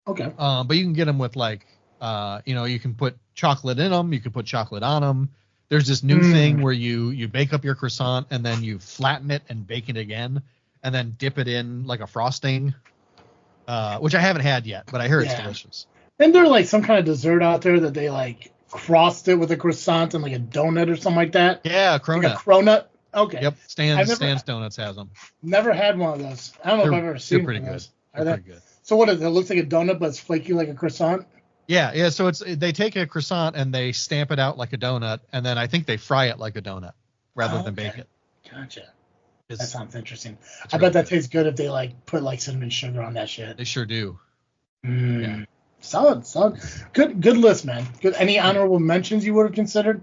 Okay. But you can get them with like you can put chocolate in them. You can put chocolate on them. There's this new thing where you bake up your croissant and then you flatten it and bake it again and then dip it in like a frosting, which I haven't had yet, but I hear it's delicious. And there's like some kind of dessert out there that they like crossed it with a croissant and like a donut or something like that. Yeah, a cronut. Like a cronut. Okay. Yep. Stan's Donuts has them. Never had one of those. I don't know if I've ever seen one of those. They're pretty good. So what is it? It looks like a donut, but it's flaky like a croissant? Yeah. So they take a croissant and they stamp it out like a donut, and then I think they fry it like a donut rather than bake it. Gotcha. That sounds interesting. I really bet that tastes good if they like put like cinnamon sugar on that shit. They sure do. Yeah. Solid. Good list, man. Good. Any honorable mentions you would have considered?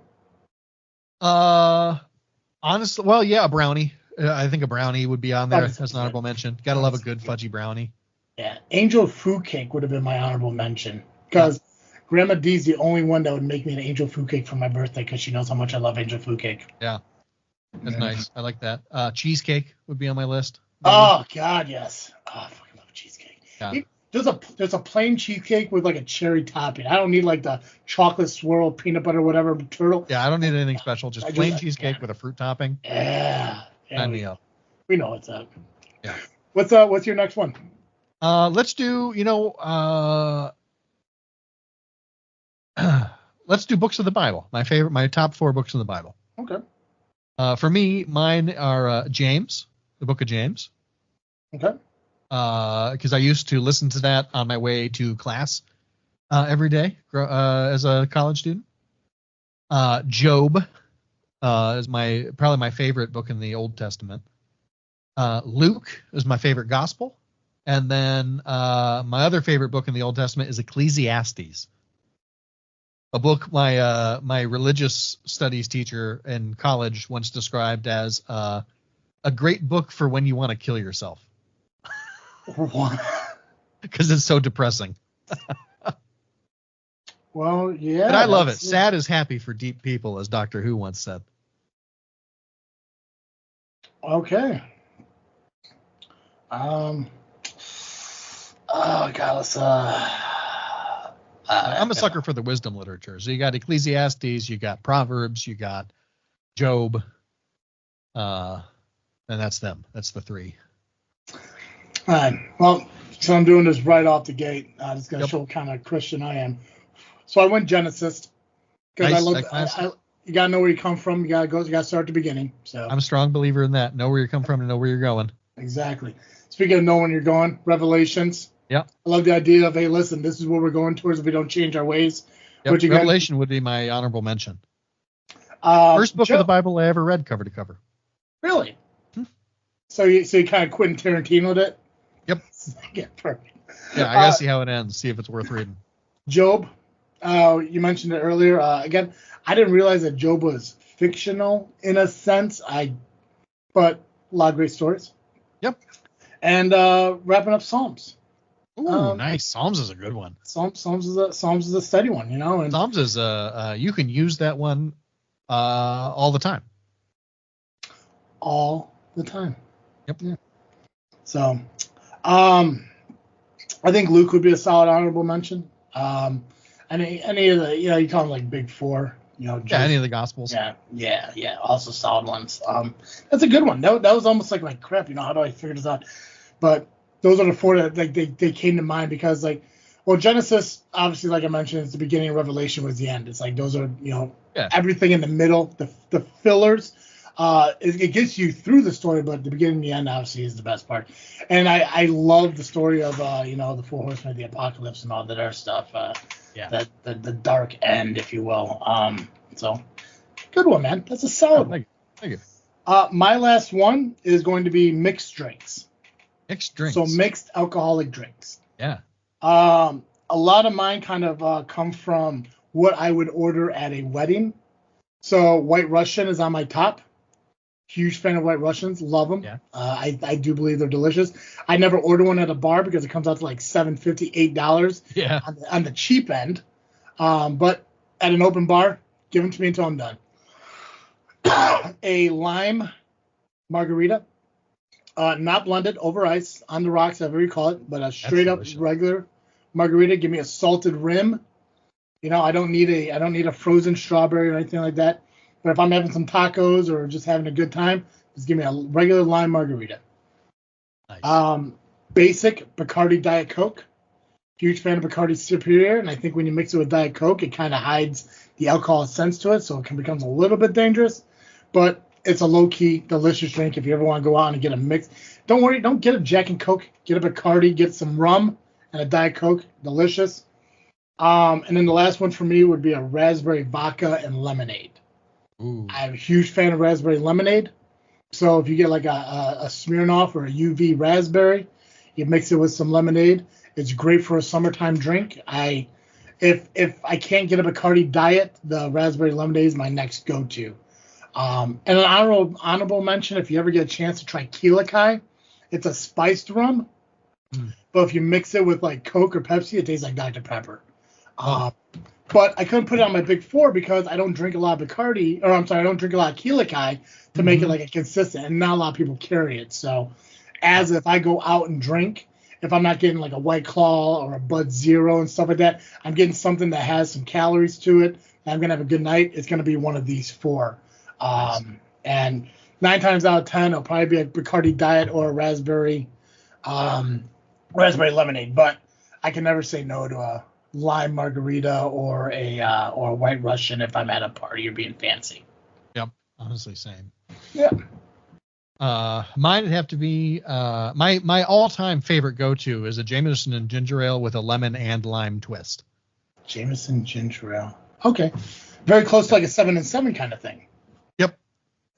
Honestly, well, yeah, a brownie. I think a brownie would be on there as an honorable mention. Gotta love a good fudgy brownie. Yeah, angel food cake would have been my honorable mention because Grandma D's the only one that would make me an angel food cake for my birthday because she knows how much I love angel food cake. Yeah, that's nice. I like that. Cheesecake would be on my list. Maybe. Oh God, yes. Oh, I fucking love cheesecake. Yeah. There's a plain cheesecake with like a cherry topping. I don't need like the chocolate swirl, peanut butter, whatever turtle. Yeah, I don't need anything special. Just plain cheesecake with a fruit topping. Yeah. Sign me up. We know what's up. Yeah. What's your next one? Let's do let's do books of the Bible. My top 4 books of the Bible. Okay. For me, mine are James, the book of James. Okay. Because I used to listen to that on my way to class every day as a college student. Job is probably my favorite book in the Old Testament. Luke is my favorite gospel. And then my other favorite book in the Old Testament is Ecclesiastes, a book my religious studies teacher in college once described as a great book for when you want to kill yourself. What? Because it's so depressing. Well, yeah. But I love it. Sad is happy for deep people, as Doctor Who once said. Okay. Oh God, let's. I'm a sucker for the wisdom literature. So you got Ecclesiastes, you got Proverbs, you got Job, and that's them. That's the 3. All right. Well, so I'm doing this right off the gate. It's going to show what kind of Christian I am. So I went Genesis because you got to know where you come from. You got to start at the beginning. So I'm a strong believer in that. Know where you come from and know where you're going. Exactly. Speaking of knowing where you're going, Revelations. Yeah. I love the idea of, hey, listen, this is where we're going towards if we don't change our ways. Yep. Revelation would be my honorable mention. First book of the Bible I ever read cover to cover. Really? So you kind of Quentin Tarantino'd it? Yep. Yeah, perfect. Yeah, I gotta see how it ends. See if it's worth reading. Job. You mentioned it earlier. Again, I didn't realize that Job was fictional in a sense. But a lot of great stories. Yep. And wrapping up Psalms. Ooh, nice. Psalms is a good one. Psalms is a steady one, you know. And Psalms is you can use that one all the time. All the time. Yep. Yeah. So, I think Luke would be a solid honorable mention. Any of the, you call them like Big Four, any of the Gospels. Yeah. Also solid ones. That's a good one. That was almost like crap. How do I figure this out? But those are the 4 that they came to mind because Genesis, obviously, like I mentioned, it's the beginning. Revelation was the end. It's like those are everything in the middle, the fillers. It gets you through the story, but the beginning and the end obviously is the best part. And I love the story of the 4 horsemen of the apocalypse and all that other stuff. The dark end, if you will. So good one, man. That's a solid one. Thank you. My last one is going to be mixed drinks. Mixed drinks. So mixed alcoholic drinks. Yeah. A lot of mine kind of come from what I would order at a wedding. So White Russian is on my top. Huge fan of White Russians. Love them. Yeah. I do believe they're delicious. I never order one at a bar because it comes out to like $7.50, $8 Yeah. on the cheap end. But at an open bar, give them to me until I'm done. A lime margarita, not blended, over ice, on the rocks, however you call it, but a straight up regular margarita. Give me a salted rim. I don't need a frozen strawberry or anything like that. But if I'm having some tacos or just having a good time, just give me a regular lime margarita. Nice. Basic Bacardi Diet Coke. Huge fan of Bacardi Superior, and I think when you mix it with Diet Coke, it kind of hides the alcohol sense to it, so it becomes a little bit dangerous. But it's a low-key, delicious drink if you ever want to go out and get a mix. Don't worry, don't get a Jack and Coke. Get a Bacardi, get some rum and a Diet Coke. Delicious. And then the last one for me would be a raspberry vodka and lemonade. Ooh. I'm a huge fan of raspberry lemonade. So if you get like a Smirnoff or a UV raspberry, you mix it with some lemonade. It's great for a summertime drink. If I can't get a Bacardi Diet, the raspberry lemonade is my next go-to. And an honorable mention, if you ever get a chance to try Keelakai, it's a spiced rum. But if you mix it with like Coke or Pepsi, it tastes like Dr. Pepper. But I couldn't put it on my big four because I don't drink a lot of Bacardi, or I'm sorry, I don't drink a lot of Keelakai to make it like a consistent, and not a lot of people carry it. So as if I go out and drink, if I'm not getting like a White Claw or a Bud Zero and stuff like that, I'm getting something that has some calories to it, and I'm going to have a good night, it's going to be one of these four. And 9 times out of 10, it'll probably be a Bacardi Diet or a raspberry lemonade. But I can never say no to a lime margarita or a White Russian if I'm at a party or being fancy. Yep, honestly, same. Yeah. Mine would have to be my all-time favorite go-to is a Jameson and ginger ale with a lemon and lime twist. Jameson ginger ale. Okay. Very close to like a 7 and 7 kind of thing. Yep.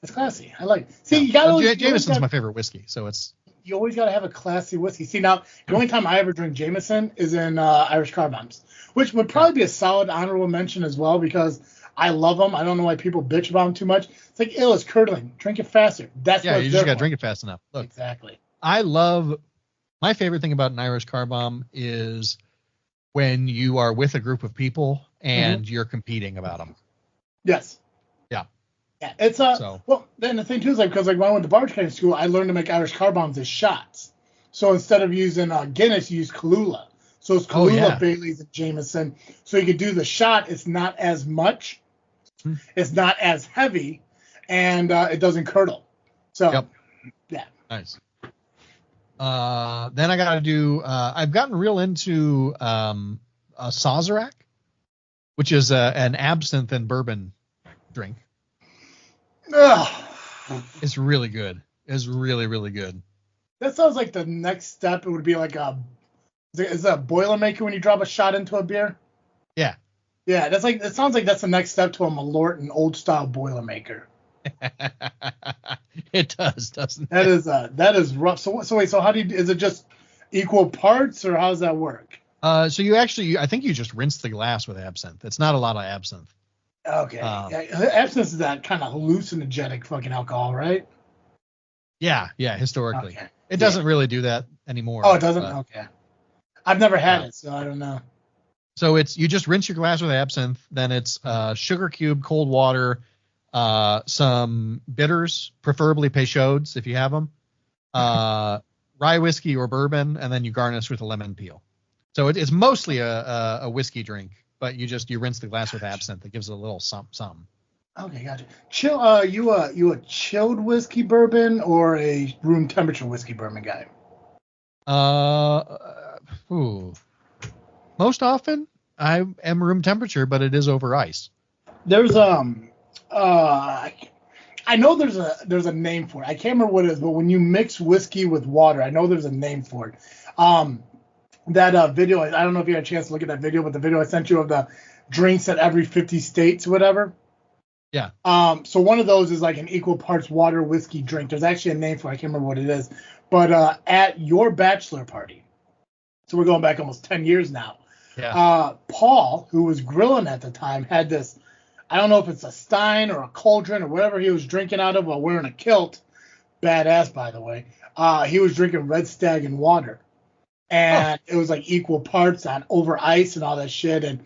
That's classy. I like it. See, you got Jameson's my favorite whiskey, so it's. You always got to have a classy whiskey. See, now, the only time I ever drink Jameson is in Irish car bombs, which would probably be a solid honorable mention as well because I love them. I don't know why people bitch about them too much. It's like, ew, it's curdling. Drink it faster. That's what you just got to drink it fast enough. Look, exactly. My favorite thing about an Irish car bomb is when you are with a group of people and you're competing about them. Yes. Yeah. Yeah. It's well, then the thing too is like, because like when I went to bartending school, I learned to make Irish car bombs as shots. So instead of using Guinness, you use Kahlua. So it's Kahlua, Bailey's, and Jameson. So you could do the shot. It's not as much. It's not as heavy, and it doesn't curdle. So, yeah. Nice. Then I got to do. I've gotten real into a Sazerac, which is an absinthe and bourbon drink. Ugh. It's really good. It's really, really good. That sounds like the next step. It would be like is that a Boilermaker when you drop a shot into a beer? Yeah. Yeah, that's like. It sounds like that's the next step to a Malort and old style Boilermaker. It does, doesn't it? That is rough. So wait. So how do you? Is it just equal parts, or how does that work? So you actually, I think you just rinse the glass with absinthe. It's not a lot of absinthe. Okay. Absinthe is that kind of hallucinogenic fucking alcohol, right? Yeah. Historically, it doesn't really do that anymore. Oh, it doesn't. Okay. I've never had it, so I don't know. So you just rinse your glass with absinthe, then it's sugar cube, cold water, some bitters, preferably Peychaud's if you have them, rye whiskey or bourbon, and then you garnish with a lemon peel. So it's mostly a whiskey drink, but you rinse the glass with absinthe. It gives it a little something. Okay, gotcha. Chill. You a chilled whiskey bourbon or a room temperature whiskey bourbon guy? Most often, I am room temperature, but it is over ice. There's I know there's a name for it. I can't remember what it is, but when you mix whiskey with water, I know there's a name for it. That video, I don't know if you had a chance to look at that video, but the video I sent you of the drinks at every 50 states, whatever. Yeah. So one of those is like an equal parts water whiskey drink. There's actually a name for it. I can't remember what it is. But at your bachelor party, so we're going back almost 10 years now. Yeah. Paul, who was grilling at the time, had this. I don't know if it's a stein or a cauldron or whatever he was drinking out of while wearing a kilt. Badass, by the way. He was drinking Red Stag and water. And it was like equal parts on over ice and all that shit. And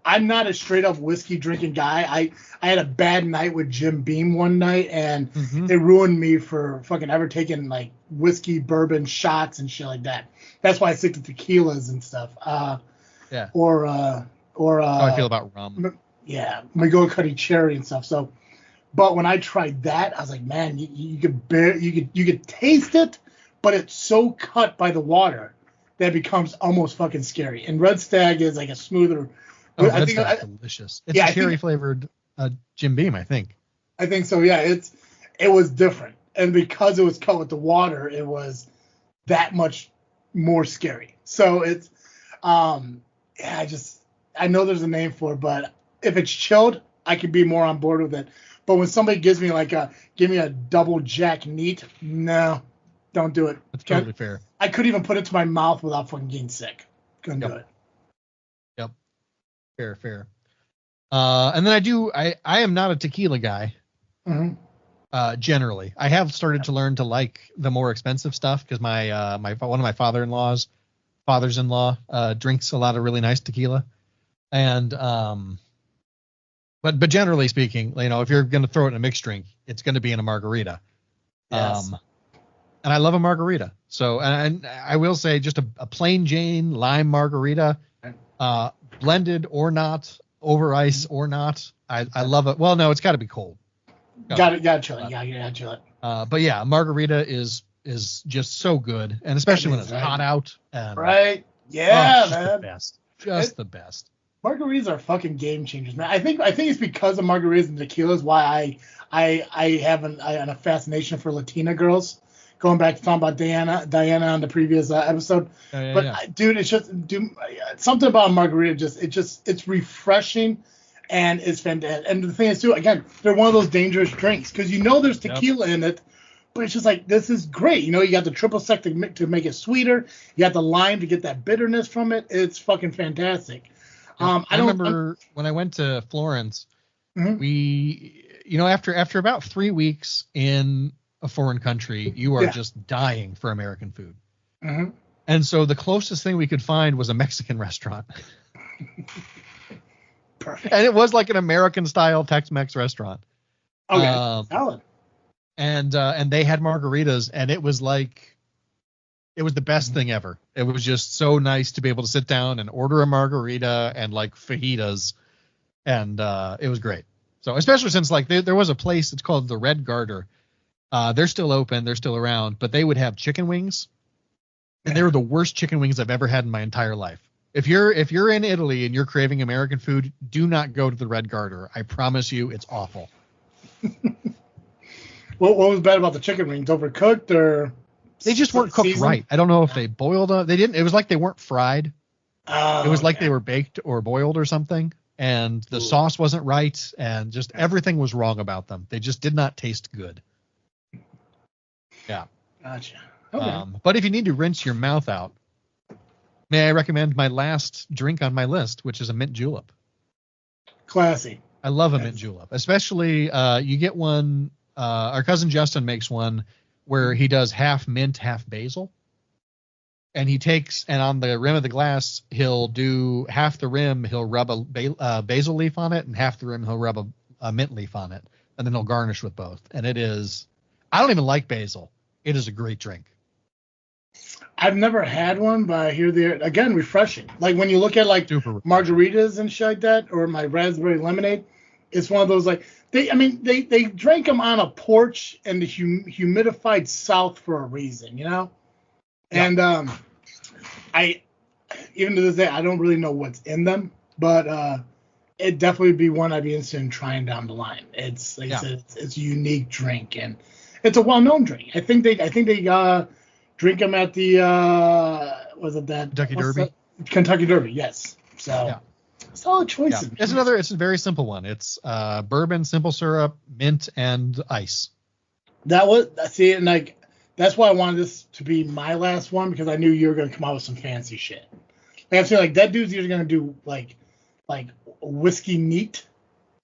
I'm not a straight up whiskey drinking guy. I had a bad night with Jim Beam one night, and it ruined me for fucking ever taking like whiskey, bourbon shots and shit like that. That's why I stick to tequilas and stuff. Or how I feel about rum. Yeah, McGillicuddy cherry and stuff. So, but when I tried that, I was like, man, you could taste it, but it's so cut by the water that it becomes almost fucking scary. And Red Stag is like a smoother. Oh, Red Stag's delicious. It's a cherry flavored Jim Beam, I think. I think so. Yeah, it was different, and because it was cut with the water, it was that much more scary. So it's I know there's a name for it, but if it's chilled, I could be more on board with it. But when somebody gives me a double Jack Neat, no, don't do it. That's totally fair. I couldn't even put it to my mouth without fucking getting sick. Couldn't do it. Yep. Fair. And then I am not a tequila guy. Generally, I have started to learn to like the more expensive stuff because my one of my fathers-in-law drinks a lot of really nice tequila, and but generally speaking, if you're going to throw it in a mixed drink, it's going to be in a margarita. Yes. And I love a margarita. So, and I will say just a plain Jane lime margarita, blended or not, over ice or not. I love it. Well, no, it's got to be cold. Got to chill it. Yeah, chill it. But yeah, margarita is just so good, and especially when it's hot out. Right. Yeah, man. The best. The best. Margaritas are fucking game changers, man. I think it's because of margaritas and tequilas why I have a fascination for Latina girls. Going back to talking about Diana on the previous episode. Dude, it's just something about a margarita. It's refreshing, and it's fantastic. And the thing is too, again, they're one of those dangerous drinks because there's tequila in it, but it's just like this is great. You got the triple sec to make it sweeter. You got the lime to get that bitterness from it. It's fucking fantastic. I remember when I went to Florence, we, after about 3 weeks in a foreign country, you are just dying for American food. And so the closest thing we could find was a Mexican restaurant. Perfect. And it was like an American style Tex-Mex restaurant. Okay. Salad. And they had margaritas, and it was the best thing ever. It was just so nice to be able to sit down and order a margarita and like fajitas, and it was great. So especially since there was a place, it's called the Red Garter. They're still open, they're still around, but they would have chicken wings, and they were the worst chicken wings I've ever had in my entire life. If you're in Italy and you're craving American food, do not go to the Red Garter. I promise you, it's awful. What was bad about the chicken wings? Overcooked or? They just weren't cooked right. I don't know if they boiled them. They didn't. It was like they weren't fried. It was like they were baked or boiled or something. And the sauce wasn't right. And just everything was wrong about them. They just did not taste good. Yeah. Gotcha. Okay. But if you need to rinse your mouth out, may I recommend my last drink on my list, which is a mint julep. Classy. I love a mint julep. Especially you get one. Our cousin Justin makes one where he does half mint, half basil. And he takes, and on the rim of the glass, he'll do half the rim, he'll rub a basil leaf on it, and half the rim, he'll rub a mint leaf on it. And then he'll garnish with both. And it is, I don't even like basil. It is a great drink. I've never had one, but I hear they're, again, refreshing. Like when you look at like margaritas and shit like that, or my raspberry lemonade, it's one of those like, they drank them on a porch in the humidified South for a reason, Yeah. And I, even to this day, I don't really know what's in them, but it definitely would be one I'd be interested in trying down the line. It's like I said, it's a unique drink, and it's a well-known drink. I think they drink them at the Kentucky Derby? Kentucky Derby, yes. So solid choices. Yeah. It's a very simple one. It's bourbon, simple syrup, mint, and ice. That's why I wanted this to be my last one, because I knew you were going to come out with some fancy shit. Like I feel like that dude's either going to do like whiskey neat,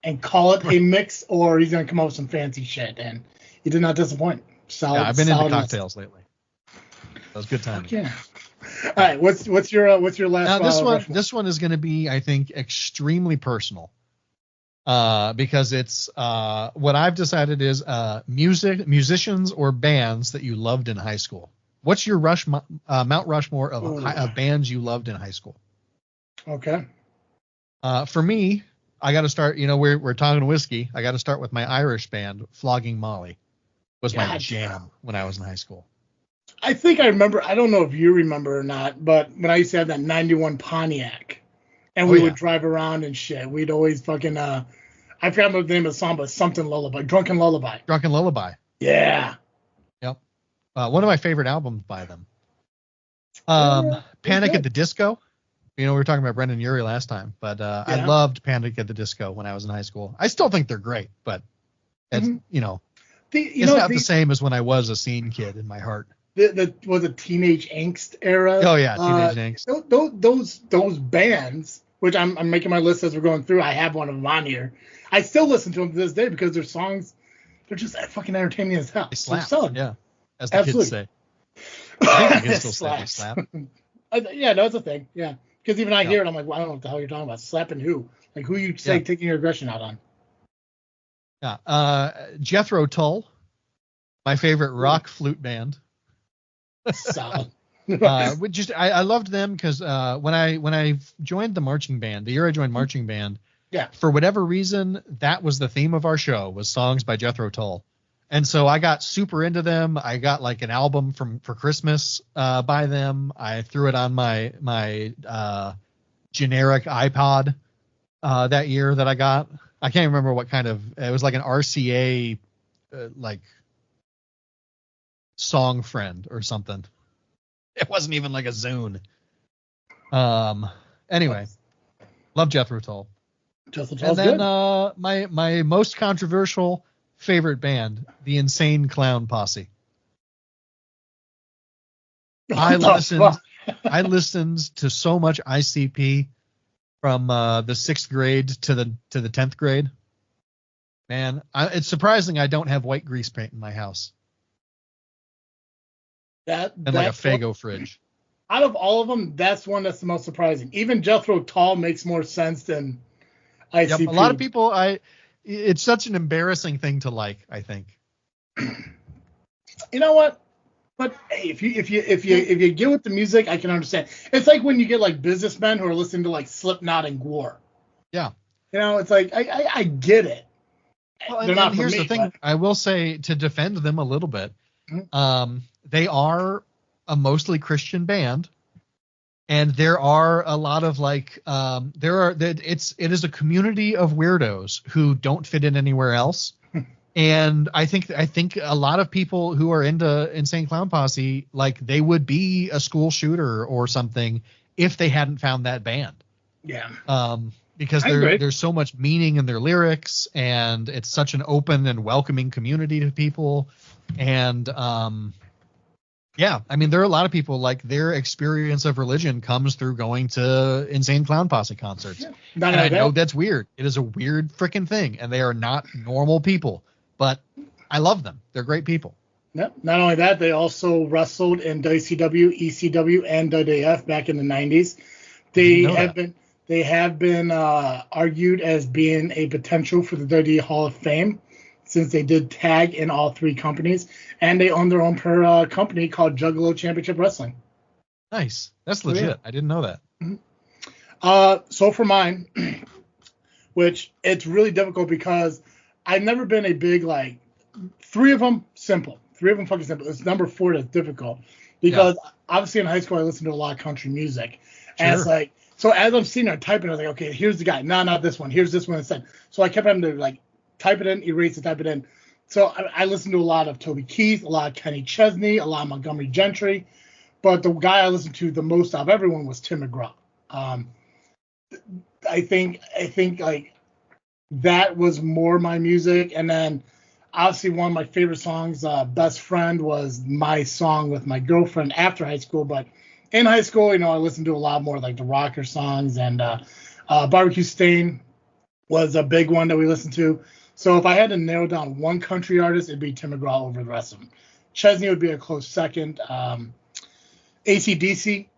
and call it a mix, or he's gonna come up with some fancy shit. And he did not disappoint. Solid. Yeah, I've been into cocktails lately. That was good time. Yeah. All right. What's your last? This one is going to be, I think, extremely personal. Because it's what I've decided is musicians or bands that you loved in high school. What's your Mount Rushmore of bands you loved in high school? Okay. For me, I got to start. We're talking whiskey. I got to start with my Irish band, Flogging Molly, was my jam when I was in high school. I think I remember. I don't know if you remember or not, but when I used to have that '91 Pontiac, and we would drive around and shit, we'd always fucking I forgot what the name of the song, but something lullaby, Drunken Lullaby. Drunken Lullaby. Yeah. Yep. One of my favorite albums by them. Panic at the Disco. We were talking about Brendan Urie last time, but I loved Panic at the Disco when I was in high school. I still think they're great, but it's not the same as when I was a scene kid in my heart. Was a Teenage Angst era. Oh yeah, Teenage Angst. Those bands, which I'm making my list as we're going through. I have one of them on here. I still listen to them to this day because their songs, they're just fucking entertaining as hell. They slap. Yeah, as the Absolutely. kids say. I think the kids still say they slap. Yeah, no, it's a thing. Yeah, because even I hear it, I'm like, well, I don't know what the hell you're talking about. Slapping who? Like who you say taking your aggression out on? Yeah. Jethro Tull, my favorite rock flute band. Solid. I loved them because when I joined the marching band, the year I joined marching band, for whatever reason, that was the theme of our show, was songs by Jethro Tull. And so I got super into them. I got like an album for Christmas by them. I threw it on my generic iPod that year that I got. I can't remember what kind of, it was like an RCA like song friend or something. It wasn't even like a Zune. Anyway, love Jethro Tull. And then my most controversial favorite band, the Insane Clown Posse. I listened to so much ICP from the 6th grade to the 10th grade. Man, it's surprising I don't have white grease paint in my house. And like a Faygo fridge. Out of all of them, that's one that's the most surprising. Even Jethro Tull makes more sense than ICP. Yep, a lot of people, it's such an embarrassing thing to like, I think. You know what? But hey, if you get with the music, I can understand. It's like when you get like businessmen who are listening to like Slipknot and Gwar. Yeah. It's like I get it. Well, They're not here's me, the thing. But I will say, to defend them a little bit, they are a mostly Christian band, and there are a lot of like it is a community of weirdos who don't fit in anywhere else. And I think a lot of people who are into Insane Clown Posse, like, they would be a school shooter or something if they hadn't found that band. Yeah. Because there's so much meaning in their lyrics, and it's such an open and welcoming community to people. And there are a lot of people, like, their experience of religion comes through going to Insane Clown Posse concerts. Yeah. I know that's weird. It is a weird freaking thing, and they are not normal people. But I love them. They're great people. Yep. Not only that, they also wrestled in WCW, ECW, and WWF back in the 90s. They have been argued as being a potential for the WWE Hall of Fame, since they did tag in all three companies, and they own their own company called Juggalo Championship Wrestling. Nice. That's legit. Yeah. I didn't know that. Mm-hmm. So for mine, which it's really difficult because I've never been a big, like, three of them simple. Three of them fucking simple. It's number 4 that's difficult because obviously in high school I listened to a lot of country music. Sure. And it's like, so as I'm sitting there typing, I was like, okay, here's the guy. No, not this one. Here's this one instead. So I kept having to, like, type it in, erase it, type it in. So I listened to a lot of Toby Keith, a lot of Kenny Chesney, a lot of Montgomery Gentry. But the guy I listened to the most of everyone was Tim McGraw. I think like, that was more my music. And then obviously one of my favorite songs, Best Friend, was my song with my girlfriend after high school. But in high school, I listened to a lot more like the rocker songs, and Barbecue Stain was a big one that we listened to. So if I had to narrow down one country artist, it'd be Tim McGraw over the rest of them. Chesney would be a close second. AC/DC,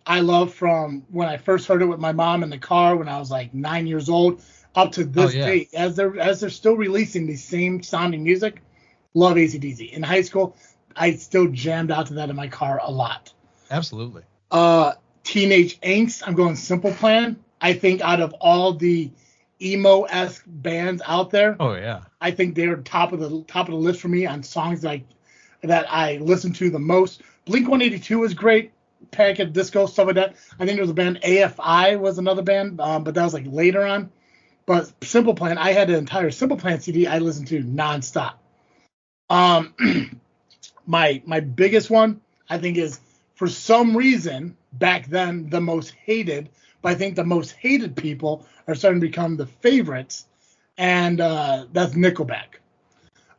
I love from when I first heard it with my mom in the car when I was like 9 years old up to this day. As they're still releasing the same sounding music, love AC/DC. In high school, I still jammed out to that in my car a lot. Absolutely. Teenage Angst, I'm going Simple Plan. I think out of all the emo-esque bands out there, I think they're top of the list for me on songs that I listen to the most. Blink-182 is great. Panic at Disco, stuff like that. I think there was a band, AFI was another band, but that was like later on. But Simple Plan, I had an entire Simple Plan CD I listened to nonstop. My biggest one, I think, is for some reason back then the most hated, but I think the most hated people are starting to become the favorites, and that's Nickelback.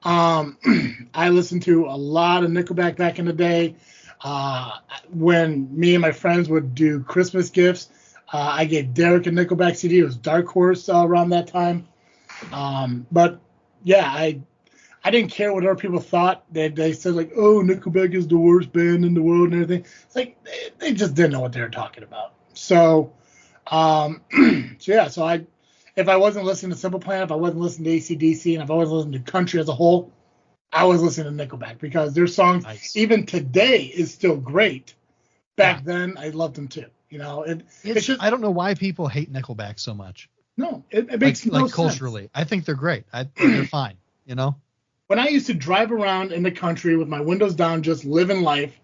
I listened to a lot of Nickelback back in the day. When me and my friends would do Christmas gifts, I gave Derek a Nickelback CD. It was Dark Horse around that time. But yeah, I didn't care what other people thought. They said like, oh, Nickelback is the worst band in the world and everything. It's like they just didn't know what they were talking about. So, if I wasn't listening to Simple Plan, if I wasn't listening to AC/DC, and if I wasn't listening to country as a whole, I was listening to Nickelback because their songs, even today, is still great. Back then, I loved them too. You know, it's just, I don't know why people hate Nickelback so much. No, it makes no sense. Culturally, I think they're great. They're fine. You know, when I used to drive around in the country with my windows down, just living life.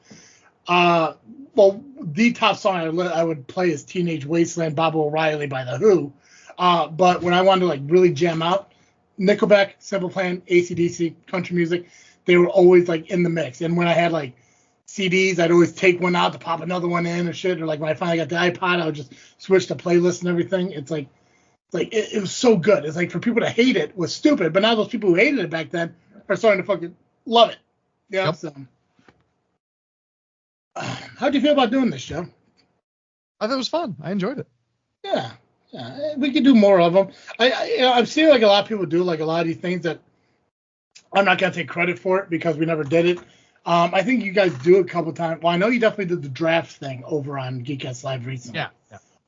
The top song I would play is Teenage Wasteland, Baba O'Reilly by The Who. But when I wanted to like really jam out, Nickelback, Simple Plan, AC/DC, country music, they were always like in the mix. And when I had like CDs, I'd always take one out to pop another one in or shit. Or like when I finally got the iPod, I would just switch the playlist and everything. It's like it was so good. It's like for people to hate it was stupid, but now those people who hated it back then are starting to fucking love it. Yeah. Yep. So, how do you feel about doing this, Joe? I thought it was fun. I enjoyed it. Yeah, we could do more of them. I've seen like a lot of people do like a lot of these things that I'm not gonna take credit for it because we never did it. I think you guys do it a couple times. Well, I know you definitely did the draft thing over on Geekcast Live recently. Yeah.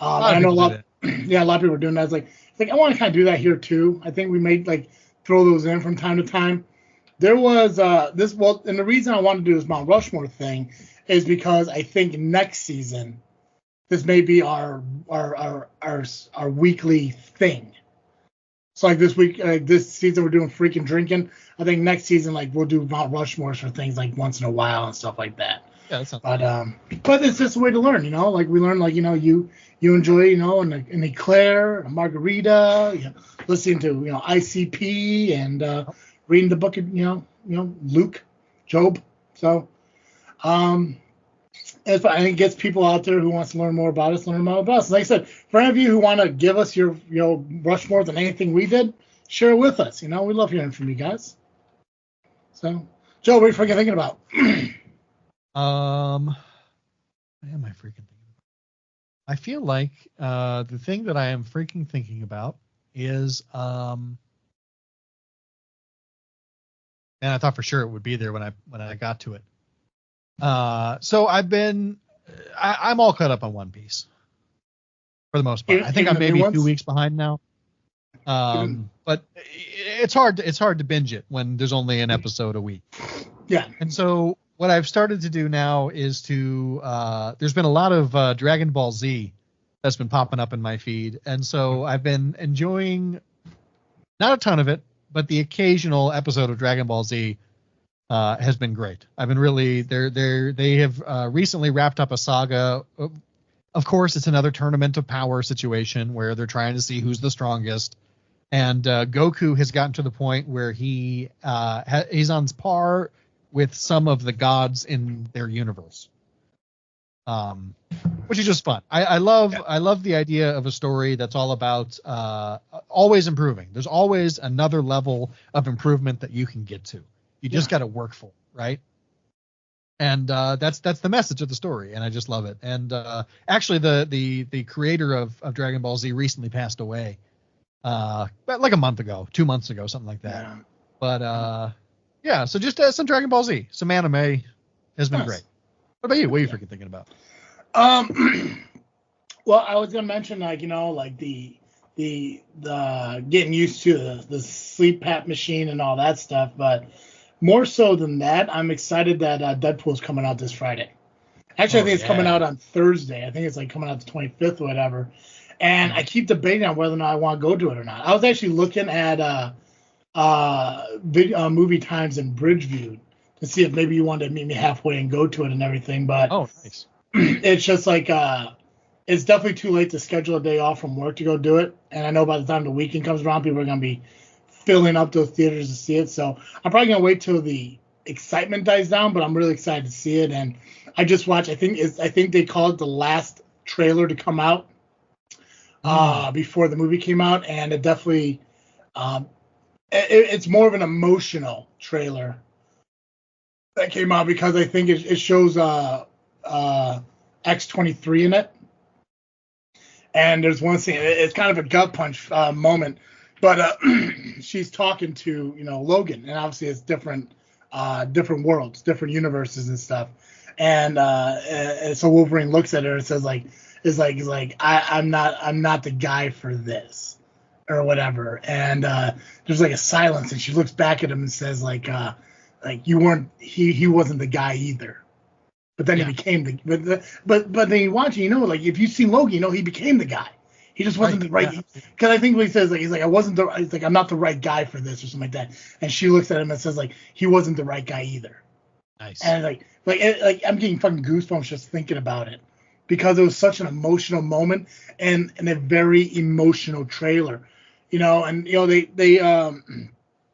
I know a lot. Yeah, a lot of people are doing that. It's like I want to kind of do that here too. I think we may like throw those in from time to time. There was and the reason I want to do this Mount Rushmore thing is because I think next season this may be our weekly thing. So like this week, this season we're doing Freakin' Drinking. I think next season like we'll do Mount Rushmores for things like once in a while and stuff like that. Yeah, that sounds but it's just a way to learn, you know. Like we learn, like you enjoy, you know, an eclair, a margarita, listening to ICP and reading the book of Luke, Job. So I think it gets people out there who wants to learn more about us, learn more about us. Like I said, for any of you who want to give us your Rushmore than anything we did, share it with us. You know, we love hearing from you guys. So, Joe, what are you freaking thinking about? What am I freaking thinking about? I feel like the thing that I am freaking thinking about is and I thought for sure it would be there when I got to it. So I'm all caught up on One Piece for the most part. I think I'm maybe 2 weeks behind now. But it's hard to binge it when there's only an episode a week. Yeah. And so what I've started to do now is there's been a lot of Dragon Ball Z that's been popping up in my feed. And so I've been enjoying not a ton of it, but the occasional episode of Dragon Ball Z has been great. I've been really they have recently wrapped up a saga. Of course, it's another tournament of power situation where they're trying to see who's the strongest. And Goku has gotten to the point where he's on par with some of the gods in their universe, which is just fun. I love the idea of a story that's all about always improving. There's always another level of improvement that you can get to. You just got to work for it, right? And that's the message of the story, and I just love it. And actually, the creator of Dragon Ball Z recently passed away, but like a month ago, 2 months ago, something like that. Yeah. But yeah, so just some Dragon Ball Z, some anime has been great. What about you? What are you freaking thinking about? Well, I was gonna mention like the getting used to the sleep pap machine and all that stuff, but more so than that, I'm excited that Deadpool's coming out this Friday. Actually, I think it's coming out on Thursday. I think it's like coming out the 25th or whatever. And I keep debating on whether or not I want to go to it or not. I was actually looking at movie times in Bridgeview to see if maybe you wanted to meet me halfway and go to it and everything. But nice. It's just like it's definitely too late to schedule a day off from work to go do it. And I know by the time the weekend comes around, people are going to be filling up those theaters to see it. So I'm probably going to wait till the excitement dies down, but I'm really excited to see it. And I just watched, I think they called it the last trailer to come out before the movie came out. And it definitely, it's more of an emotional trailer that came out because I think it shows X-23 in it. And there's one scene, it's kind of a gut punch moment, but she's talking to, Logan, and obviously it's different worlds, different universes and stuff. And so Wolverine looks at her and says I'm not the guy for this or whatever. And there's like a silence, and she looks back at him and says you weren't, he wasn't the guy either. But then he became but then you watch it, if you've seen Logan, he became the guy. He just wasn't the right. Because I think what he says, he's like, I'm not the right guy for this or something like that. And she looks at him and says, he wasn't the right guy either. Nice. And I'm getting fucking goosebumps just thinking about it because it was such an emotional moment and a very emotional trailer, they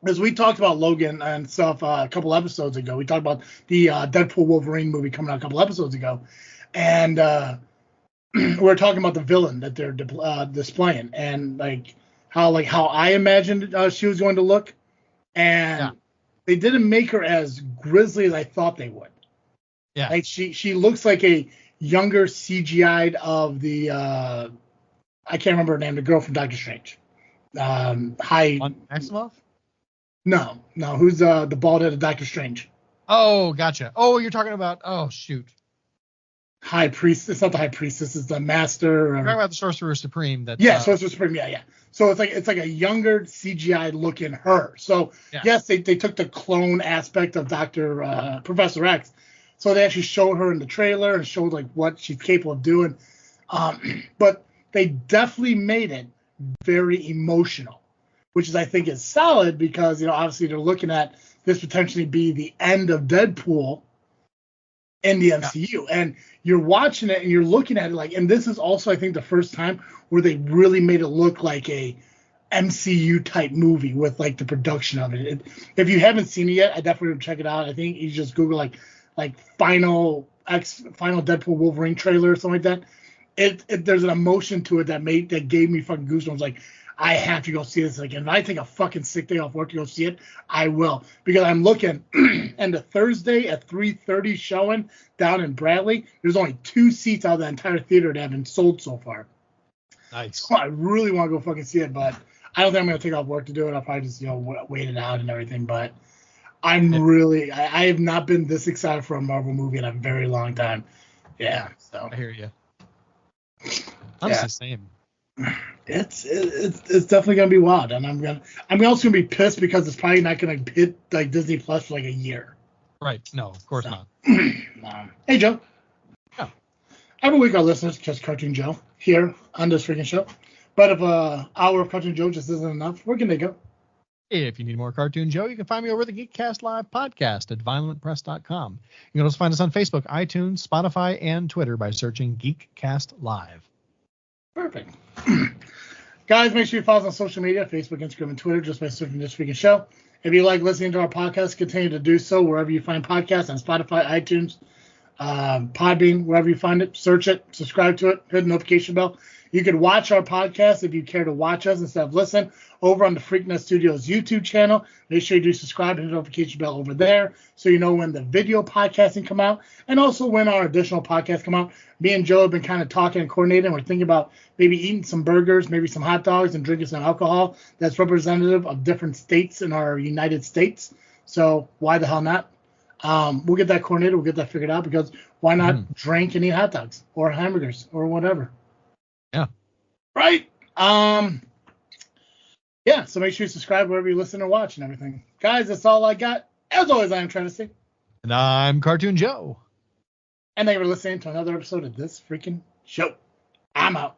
as we talked about Logan and stuff a couple episodes ago, we talked about the Deadpool Wolverine movie coming out a couple episodes ago, and we're talking about the villain that they're displaying and how I imagined she was going to look, and they didn't make her as grisly as I thought they would. Yeah, she looks like a younger CGI'd of the I can't remember her name, the girl from Doctor Strange. Maximoff? No. Who's the bald-headed Doctor Strange? Oh, gotcha. Oh, you're talking about. Oh, shoot. High Priest. It's not the High Priestess. It's the Master. You're talking about the Sorcerer Supreme. Sorcerer Supreme. Yeah. So it's like a younger CGI looking her. So yes, they took the clone aspect of Professor X. So they actually showed her in the trailer and showed what she's capable of doing. But they definitely made it very emotional, which I think is solid because, obviously they're looking at this potentially be the end of Deadpool in the MCU. And you're watching it and you're looking at it and this is also, I think, the first time where they really made it look like a MCU type movie with the production of it. If you haven't seen it yet, I definitely would check it out. I think you just Google final Deadpool Wolverine trailer or something like that. There's an emotion to it that gave me fucking goosebumps. I have to go see this again. If I take a fucking sick day off work to go see it, I will. Because I'm looking, and the Thursday at 3:30 showing down in Bradley, there's only 2 seats out of the entire theater that have been sold so far. Nice. So I really want to go fucking see it, but I don't think I'm going to take off work to do it. I'll probably just, wait it out and everything. But I have not been this excited for a Marvel movie in a very long time. Yeah. So I hear you. I'm the same. It's definitely gonna be wild, and I'm also gonna be pissed because it's probably not gonna hit Disney Plus for a year. Right? No, of course not. Hey Joe. Yeah. Every week our listeners catch Cartoon Joe here on this freaking show, but if an hour of Cartoon Joe just isn't enough, where can they go? If you need more Cartoon Joe, you can find me over at the Geekcast Live podcast at violentpress.com. You can also find us on Facebook, iTunes, Spotify, and Twitter by searching Geekcast Live. Perfect. Guys, make sure you follow us on social media, Facebook, Instagram, and Twitter, just by searching This Freaking Show. If you like listening to our podcast, continue to do so wherever you find podcasts, on Spotify, iTunes, Podbean, wherever you find it. Search it, subscribe to it, hit the notification bell. You can watch our podcast if you care to watch us instead of listen over on the Freakin' Studios YouTube channel. Make sure you do subscribe and hit the notification bell over there so you know when the video podcasting come out and also when our additional podcasts come out. Me and Joe have been kind of talking and coordinating. We're thinking about maybe eating some burgers, maybe some hot dogs, and drinking some alcohol that's representative of different states in our United States. So why the hell not? We'll get that coordinated. We'll get that figured out because why not drink and eat hot dogs or hamburgers or whatever? Yeah. Right. Yeah. So make sure you subscribe wherever you listen or watch and everything. Guys, that's all I got. As always, I am Travesty. And I'm Cartoon Joe. And thank you for listening to another episode of this freaking show. I'm out.